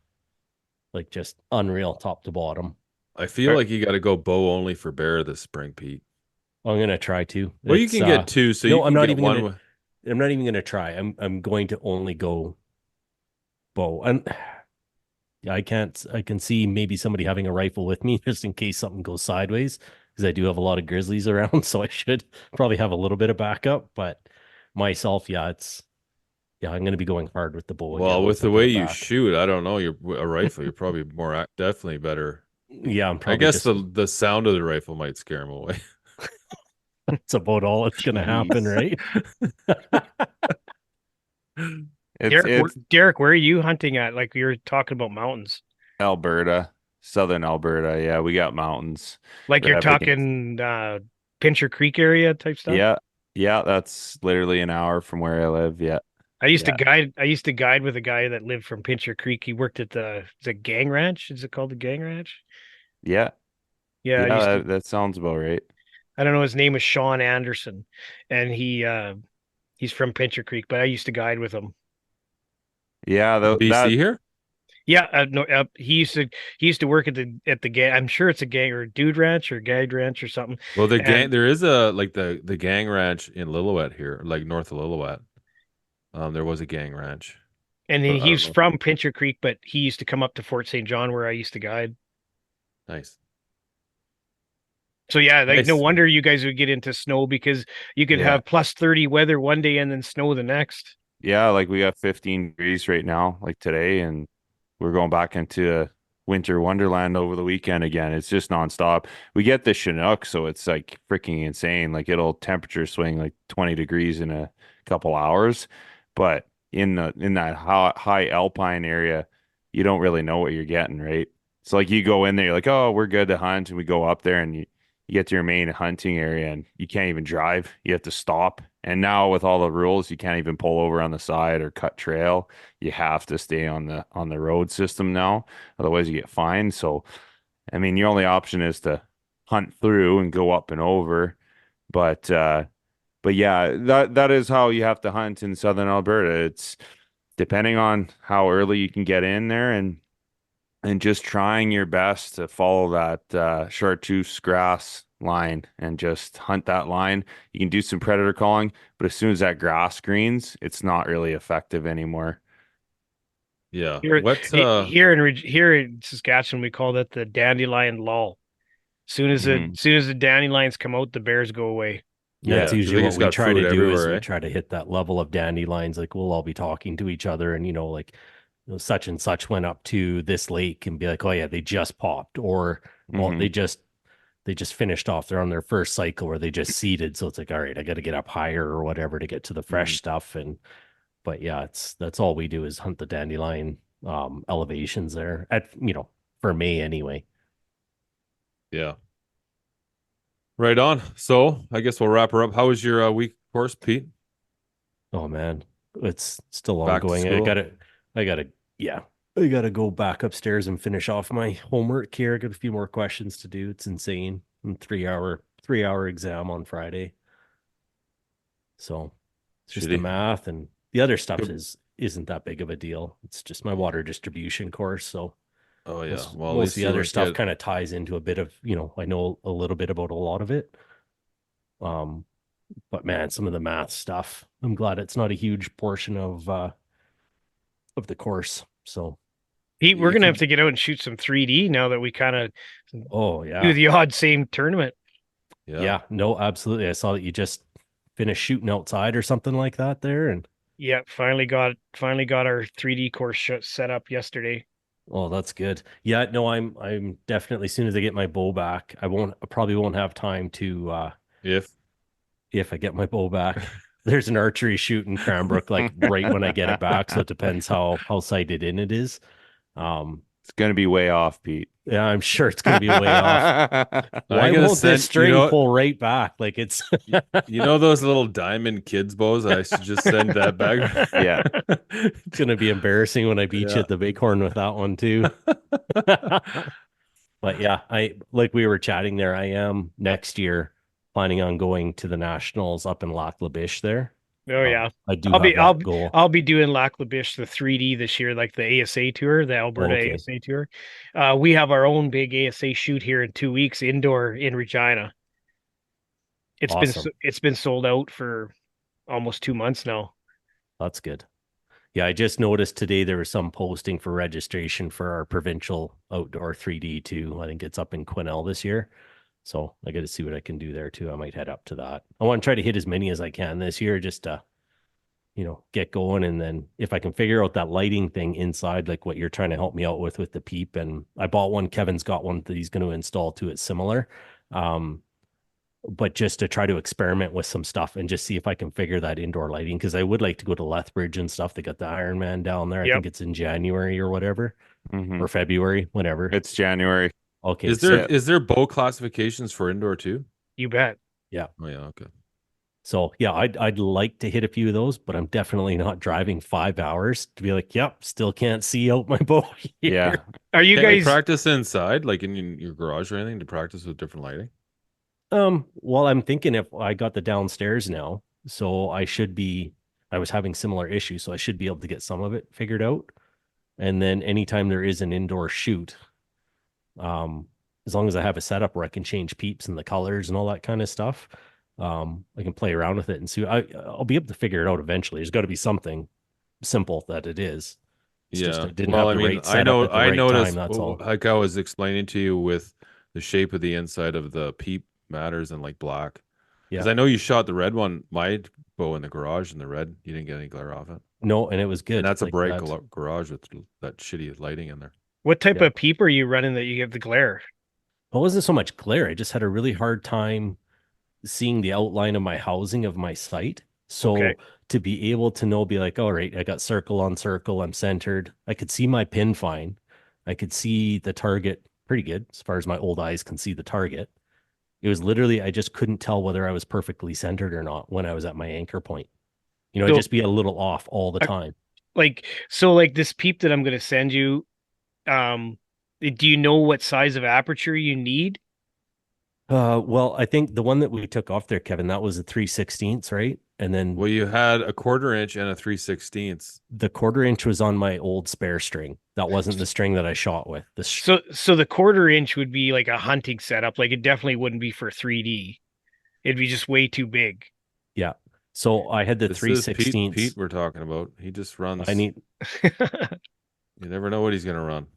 Like just unreal, top to bottom. I feel like you got to go bow only for bear this spring, Pete. I'm gonna try to. Well, you can get two. So no, I'm not even gonna try. I'm going to only go bow. And I can see maybe somebody having a rifle with me just in case something goes sideways, because I do have a lot of grizzlies around, so I should probably have a little bit of backup. But myself, I'm going to be going hard with the bow. Well, with the way you shoot, I don't know. You're a rifle. You're probably definitely better. Yeah, I'm probably. I guess the sound of the rifle might scare him away. It's about all that's going to happen, right? Derek, where are you hunting at? Like, you're talking about mountains. Alberta, southern Alberta. Yeah, we got mountains. Like you're talking Pincher Creek area type stuff? Yeah, that's literally an hour from where I live. Yeah. I used to guide with a guy that lived from Pincher Creek. He worked at the Gang Ranch. Is it called the Gang Ranch? Yeah. Yeah, that sounds about right. I don't know. His name was Sean Anderson, and he's from Pincher Creek, but I used to guide with him. Yeah, BC here. Yeah, no, he used to work at the gang. I'm sure it's a gang or dude ranch or gag ranch or something. Well, gang, there is the Gang Ranch in Lillooet here, like north of Lillooet. There was a Gang Ranch. And then I don't he's know. from Pincher Creek, but he used to come up to Fort St. John where I used to guide. Nice. So yeah, like no Nice. wonder you guys would get into snow, because you could Yeah. have plus 30 weather one day and then snow the next. Yeah, like we got 15 degrees right now, like today, and we're going back into a winter wonderland over the weekend again. It's just nonstop. We get the Chinook, so it's like freaking insane. Like it'll temperature swing like 20 degrees in a couple hours, but in that high alpine area, you don't really know what you're getting, right? So like you go in there, you're like, oh, we're good to hunt, and we go up there and you get to your main hunting area and you can't even drive. You have to stop. And now with all the rules, you can't even pull over on the side or cut trail. You have to stay on the road system now. Otherwise you get fined. So I mean your only option is to hunt through and go up and over. But yeah, that is how you have to hunt in southern Alberta. It's depending on how early you can get in there and just trying your best to follow that chartreuse grass line and just hunt that line. You can do some predator calling, but as soon as that grass greens, it's not really effective anymore. Yeah. Here, What here in Saskatchewan, we call that the dandelion lull. Soon as the dandelions come out, the bears go away. Yeah, it's usually what we try to do is we eh? try to hit that level of dandelions. Like we'll all be talking to each other, and like such and such went up to this lake, and be like, oh yeah, they just popped, or well, they just finished off. They're on their first cycle where they just seeded. So it's like, all right, I got to get up higher or whatever to get to the fresh stuff. But yeah, that's all we do is hunt the dandelion elevations there at for May anyway. Yeah. Right on. So I guess we'll wrap her up. How was your week course, Pete? Oh man, it's still Back to ongoing. school? I gotta go back upstairs and finish off my homework here. I got a few more questions to do. It's insane. And 3-hour exam on Friday. So it's just the Shitty. math, and the other stuff isn't that big of a deal. It's just my water distribution course. So Oh yeah. Well, most of the other stuff kind of ties into a bit of, I know a little bit about a lot of it. But man, some of the math stuff, I'm glad it's not a huge portion of the course. So Pete, we're gonna have to get out and shoot some 3D now that we kind of do the odd same tournament. Yeah, no, absolutely. I saw that you just finished shooting outside or something like that there, and yeah, finally got our 3D course set up yesterday. Oh, that's good. Yeah, no, I'm definitely, as soon as I get my bow back, I probably won't have time to if I get my bow back. There's an archery shoot in Cranbrook like right when I get it back, so it depends how sighted in it is. It's gonna be way off, Pete. Yeah, I'm sure it's gonna be way off. Why won't this string pull right back? Like it's those little diamond kids bows? I should just send that back. Yeah. It's gonna be embarrassing when I beat you at the Bighorn with that one too. But yeah, like we were chatting there, I am next year planning on going to the nationals up in Lac La Biche there. Oh yeah, I do have that goal. I'll be doing Lac La Biche, the 3D this year, like the ASA tour, the Alberta ASA tour. We have our own big ASA shoot here in 2 weeks, indoor in Regina. It's been sold out for almost 2 months now. That's good. Yeah, I just noticed today there was some posting for registration for our provincial outdoor 3D too. I think it's up in Quesnel this year. So I got to see what I can do there too. I might head up to that. I want to try to hit as many as I can this year, just to, get going. And then if I can figure out that lighting thing inside, like what you're trying to help me out with the peep. And I bought one, Kevin's got one that he's going to install to it similar. But just to try to experiment with some stuff and just see if I can figure that indoor lighting. Cause I would like to go to Lethbridge and stuff. They got the Ironman down there. I think it's in January or whatever, or February, whenever. It's January. Okay. Is there bow classifications for indoor too? You bet. Yeah. Oh yeah. Okay. So yeah, I'd like to hit a few of those, but I'm definitely not driving 5 hours to be like, yep, still can't see out my bow here. Yeah. Are you guys practice inside, like in your garage or anything, to practice with different lighting? Well, I'm thinking if I got the downstairs now, so I was having similar issues, so I should be able to get some of it figured out. And then anytime there is an indoor shoot, as long as I have a setup where I can change peeps and the colors and all that kind of stuff, I can play around with it and see. I'll be able to figure it out eventually. There's got to be something simple that it is. It's just I didn't Well, have I the mean, right setup at the I right time. noticed, That's all. like I was explaining to you with the shape of the inside of the peep matters and like black. Because Yeah. I know you shot the red one, my bow in the garage, and the red, you didn't get any glare off it. No, and it was good. And that's a Like bright that. garage with that shitty lighting in there. What type Yeah. of peep are you running that you get the glare? It wasn't so much glare. I just had a really hard time seeing the outline of my housing of my site. So Okay. to be able to know, be like, all right, I got circle on circle, I'm centered. I could see my pin fine. I could see the target pretty good as far as my old eyes can see the target. It was literally, I just couldn't tell whether I was perfectly centered or not when I was at my anchor point. You know, So- I'd just be a little off all the time. Like this peep that I'm going to send you, do you know what size of aperture you need? Well, I think the one that we took off there, Kevin, that was a 3/16, right? And then Well, you had a 1/4 inch and a 3/16. the 1/4 inch was on my old spare string. That wasn't the string that I shot with. So the 1/4 inch would be like a hunting setup. Like it definitely wouldn't be for 3D. It'd be just way too big. Yeah. So I had the This is 3/16. Pete we're talking about. He just runs. I need. You never know what he's gonna run.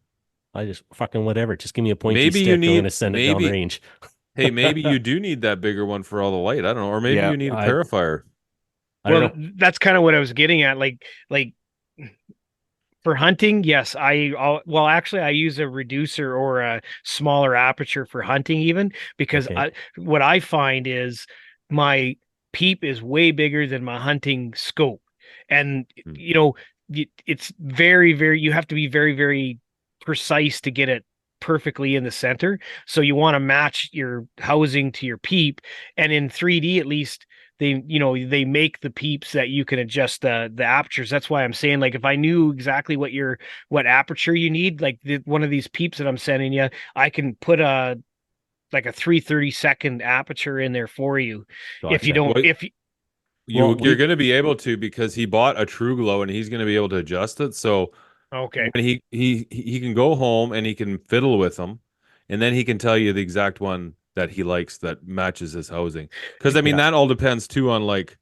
I just fucking whatever. Just give me a pointy Maybe stick. you I'm need. gonna send it down range. Hey, maybe you do need that bigger one for all the light. I don't know, or maybe you need a clarifier. Well, that's kind of what I was getting at. Like for hunting, yes, well, actually, I use a reducer or a smaller aperture for hunting, even because what I find is my peep is way bigger than my hunting scope, and you know, it's very, very. You have to be very, very precise to get it perfectly in the center. So you want to match your housing to your peep, and in 3D at least they make the peeps that you can adjust the apertures. That's why I'm saying, like, if I knew exactly what aperture you need, like one of these peeps that I'm sending you, I can put a 3/32 aperture in there for you. Gotcha. If you don't, you're going to be able to, because he bought a True Glow and he's going to be able to adjust it. So okay, when he can go home and he can fiddle with them, and then he can tell you the exact one that he likes that matches his housing. Because I mean, that all depends too on, like,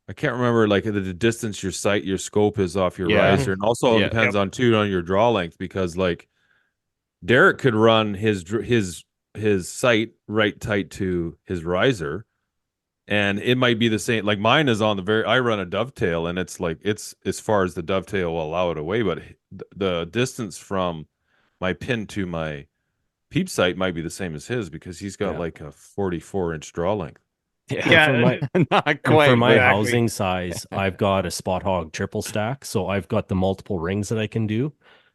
I can't remember, like, the distance your scope is off your riser, and also it depends on your draw length, because like Derek could run his sight right tight to his riser, and it might be the same. Like mine is on I run a dovetail, and it's like it's as far as the dovetail will allow it away, but the distance from my pin to my peep sight might be the same as his, because he's got like a 44-inch draw length. Yeah, not quite. For my housing size, I've got a Spot Hog triple stack, so I've got the multiple rings that I can do.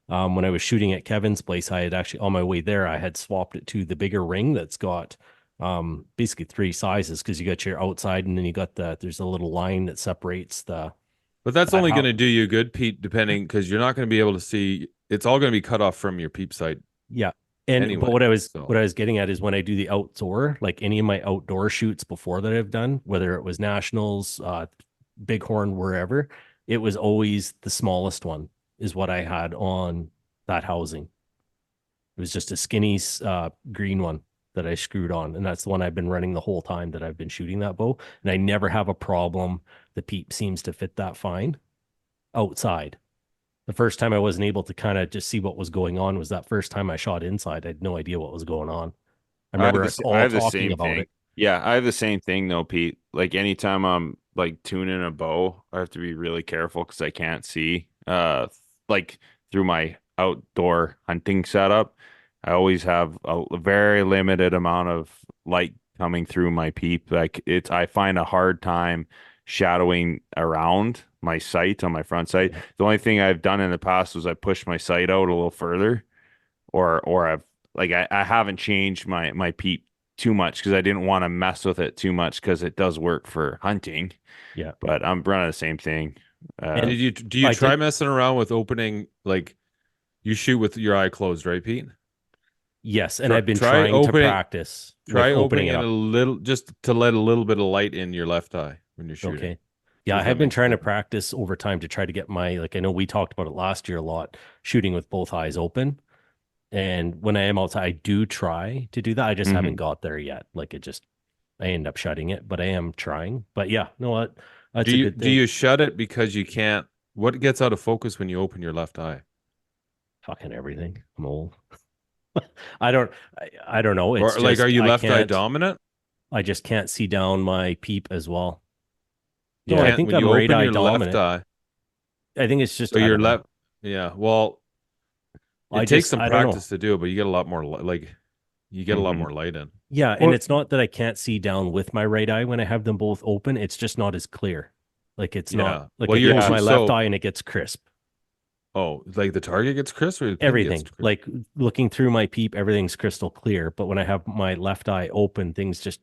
When I was shooting at Kevin's place, I had actually, on my way there, I had swapped it to the bigger ring that's got basically 3 sizes, because you got your outside, and then you got there's a little line that separates the. But that's only going to do you good, Pete, depending, because you're not going to be able to see. It's all going to be cut off from your peep sight. Yeah. And anyway, but what I was getting at is, when I do the outdoor, like any of my outdoor shoots before that I've done, whether it was nationals, Bighorn, wherever, it was always the smallest one is what I had on that housing. It was just a skinny green one that I screwed on, and that's the one I've been running the whole time that I've been shooting that bow, and I never have a problem. The peep seems to fit that fine outside. The first time I wasn't able to kind of just see what was going on was that first time I shot inside. I had no idea what was going on. I remember us all talking about it. Yeah, I have the same thing though, Pete. Like anytime I'm like tuning a bow, I have to be really careful because I can't see. Like through my outdoor hunting setup, I always have a very limited amount of light coming through my peep. Like I find a hard time shadowing around my sight on my front sight. The only thing I've done in the past was I pushed my sight out a little further, or I've I haven't changed my peep too much because I didn't want to mess with it too much, because it does work for hunting. Yeah, but I'm running the same thing. Do you try messing around with opening, like you shoot with your eye closed, right, Pete? Yes, and I've been trying to practice. Try opening it a little, just to let a little bit of light in your left eye when you're shooting. Okay. Yeah, I have been trying to practice over time to try to get my, like, I know we talked about it last year a lot, shooting with both eyes open. And when I am outside, I do try to do that. I just haven't got there yet. Like I end up shutting it, but I am trying. But yeah, no, that's a good thing. Do you shut it because you can't What gets out of focus when you open your left eye? Fucking everything. I'm old. I don't know. It's Or like, just are you I left eye can't. dominant? I just can't see down my peep as well. You No, I can't think when I'm you right open eye your left dominant. eye. I think it's just So I your don't know. left, yeah. Well, it takes some I don't know. practice to do it, but you get a lot more like you get a lot more light in. Yeah, and it's not that I can't see down with my right eye when I have them both open. It's just not as clear. Like it's not like Well, I you're close my left so eye and it gets crisp. Oh, like the target gets crisp or the pin Everything. gets crisp? Like looking through my peep, everything's crystal clear. But when I have my left eye open, things just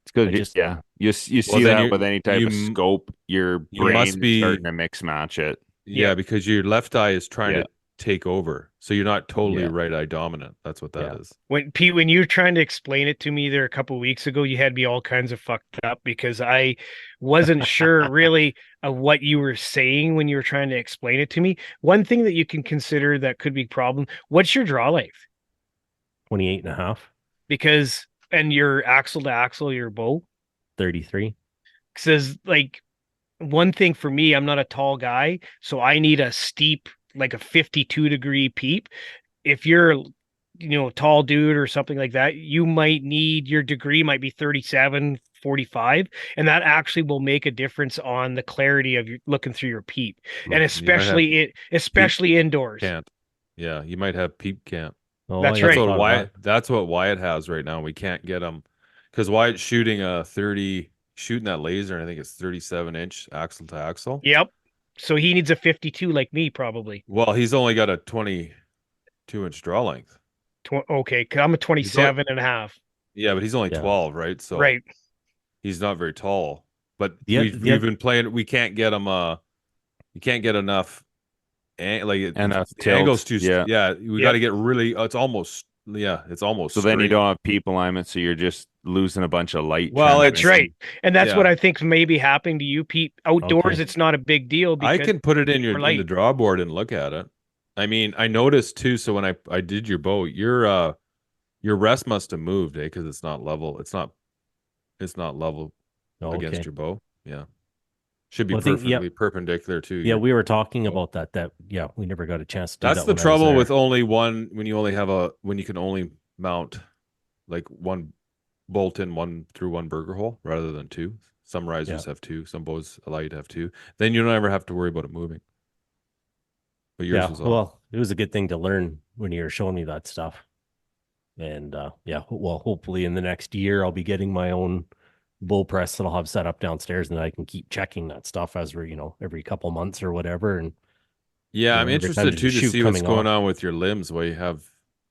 It's good. just Yeah, you see Well, then that with any type of you scope, your you must brain is be starting to mix match it. Yeah, because your left eye is trying Yeah. to take over. So you're not totally Yeah. right eye dominant. That's what that is. When Pete, when you were trying to explain it to me there a couple of weeks ago, you had me all kinds of fucked up because I wasn't sure really of what you were saying when you were trying to explain it to me. One thing that you can consider that could be a problem, what's your draw length? 28.5. Because and your axle to axle, your bow? 33. Says like one thing for me, I'm not a tall guy, so I need a steep, like a 52-degree peep. If you're, a tall dude or something like that, you might need your degree might be 37, 45, and that actually will make a difference on the clarity of your looking through your peep, and especially indoors. Can't. Yeah, you might have peep can't. Oh, That's That's right. what Wyatt. That's what Wyatt has right now. We can't get him because Wyatt's shooting a 30, shooting that laser, and I think it's 37-inch axle to axle. Yep. So he needs a 52 like me, probably. Well, he's only got a 22-inch draw length. Okay, 'cause I'm a 27 and a half. Yeah, but he's only 12, right? So right. He's not very tall. But The- we've been playing. We can't get him. You can't get enough. Enough the angle's tilt. too. Yeah, we got to get really. It's almost. Yeah, it's almost. So then you straight. don't have peep alignment, so you're just losing a bunch of light. Well, that's right, and that's Yeah. what I think may be happening to you, Pete. Outdoors, Okay. it's not a big deal. I Because can put it in you're in light. the draw board and look at it. I mean, I noticed too. So when I did your bow, your rest must have moved, because it's not level. It's not level against your bow. Yeah, should be Well, I think- perfectly perpendicular too. Yeah, we were talking about that. We never got a chance to do That's that the when I was trouble there. with only one when you only have when you can only mount like one bolt in one through one burger hole rather than two. Some risers have two, some bows allow you to have two. Then you don't ever have to worry about it moving. But yours was well, it was a good thing to learn when you were showing me that stuff. And hopefully in the next year I'll be getting my own bull press that I'll have set up downstairs, and I can keep checking that stuff as we're, every couple months or whatever. And yeah, I'm every time interested there's a too to shoot see what's coming going off, on with your limbs. Where you have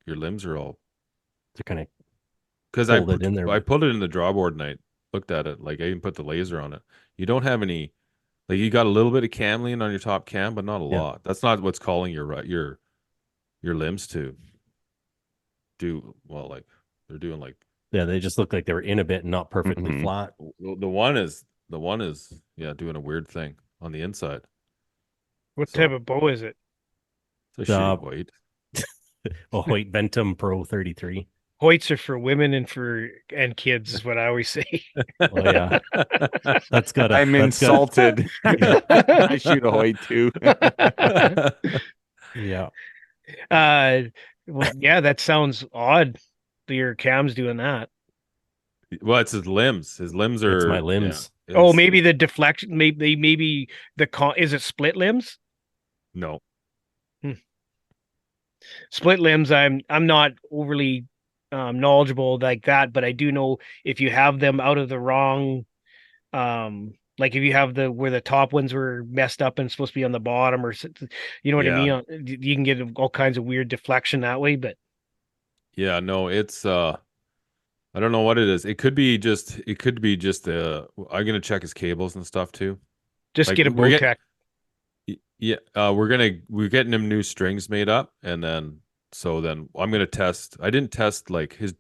your limbs are all to kind of because hold it in there. I put it in the draw board and I looked at it. Like I even put the laser on it. You don't have any, like you got a little bit of cam lean on your top cam, but not a lot. That's not what's calling your limbs to do well. Like they're doing like they just look like they were in a bit and not perfectly flat. the one is doing a weird thing on the inside. What type of bow is it? It's a shitty Hoyt. A Hoyt Ventum Pro 33. Hoyts are for women and kids is what I always say. Oh yeah, that's got. I'm insulted. I shoot a Hoyt too. Yeah. Well, yeah, that sounds odd. Your cam's doing that. Well, it's his limbs. His limbs are. It's my limbs. Yeah, oh, maybe the deflection. Maybe is it split limbs? No. Split limbs. I'm not overly knowledgeable like that, but I do know if you have them out of the wrong, like if you have where the top ones were messed up and supposed to be on the bottom, or you know what I mean. You can get all kinds of weird deflection that way, but. Yeah, no, it's I don't know what it is. It could be just I'm gonna check his cables and stuff too. Just get a bow tech. Yeah, we're getting him new strings made up, and then I'm gonna test. I didn't test like his.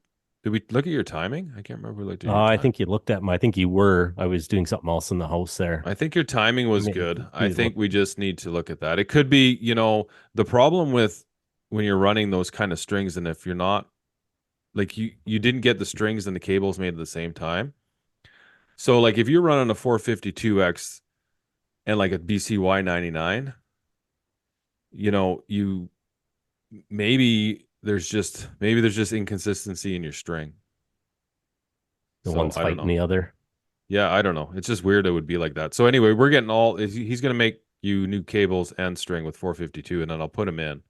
Did we look at your timing? I can't remember. I think you looked at my. I think you were. I was doing something else in the house there. I think your timing was good. I think we just need to look at that. It could be, the problem with when you're running those kind of strings, and if you're not, like you didn't get the strings and the cables made at the same time. So like if you're running a 452X and like a BCY 99, you know, maybe there's just inconsistency in your string. The one's fighting the other. Yeah, I don't know. It's just weird it would be like that. So anyway, we're getting he's going to make you new cables and string with 452, and then I'll put them in,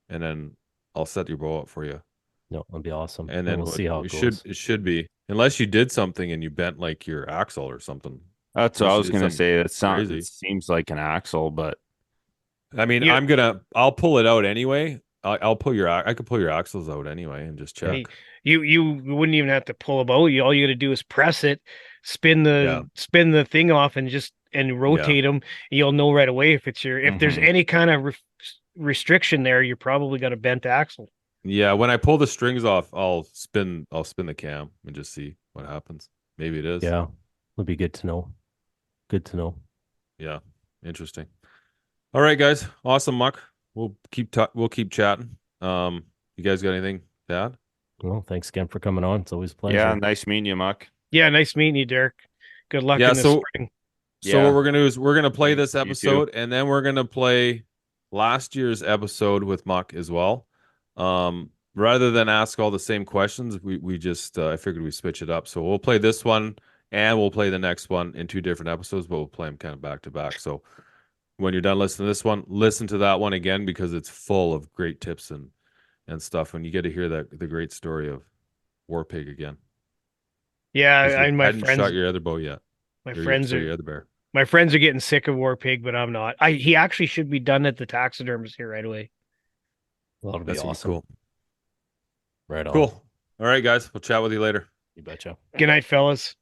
and then I'll set your bow up for you. No, that'd be awesome. And then we'll see how it goes. It should be, unless you did something and you bent like your axle or something. That's what I was going to say. It seems like an axle, but I mean, I'll pull it out anyway. I could pull your axles out anyway and just check. You wouldn't even have to pull them out. All you got to do is press it, spin the thing off, and rotate them. You'll know right away if there's any kind of restriction there. You're probably got a bent axle. Yeah, when I pull the strings off, I'll spin the cam and just see what happens. Maybe it is. Yeah, it'll be good to know. Good to know. Yeah, interesting. All right, guys. Awesome, Muc. We'll keep chatting. You guys got anything to add? Well, thanks again for coming on. It's always a pleasure. Yeah, nice meeting you, Muc. Yeah, nice meeting you, Derek. Good luck in the spring. So what we're gonna do is we're gonna play this episode, and then we're gonna play last year's episode with Muc as well. Rather than ask all the same questions, we just I figured we'd switch it up. So we'll play this one and we'll play the next one in 2 different episodes, but we'll play them kind of back to back. So when you're done listening to this one, listen to that one again, because it's full of great tips and stuff, and you get to hear the great story of War Pig again. Yeah, my friends hadn't shot your other bow yet. Your other bear. My friends are getting sick of War Pig, but I'm not. He actually should be done at the taxidermist here right away. Well, that'll be awesome. Cool. Right on. Cool. All right, guys. We'll chat with you later. You betcha. Good night, fellas.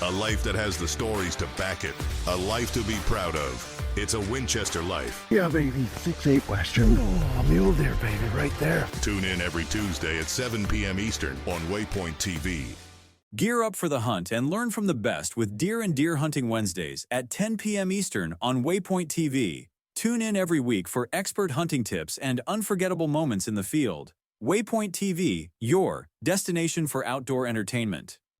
A life that has the stories to back it. A life to be proud of. It's a Winchester life. Yeah, baby. 6'8" Western. Oh, mule deer, baby, right there. Tune in every Tuesday at 7 p.m. Eastern on Waypoint TV. Gear up for the hunt and learn from the best with Deer and Deer Hunting Wednesdays at 10 p.m. Eastern on Waypoint TV. Tune in every week for expert hunting tips and unforgettable moments in the field. Waypoint TV, your destination for outdoor entertainment.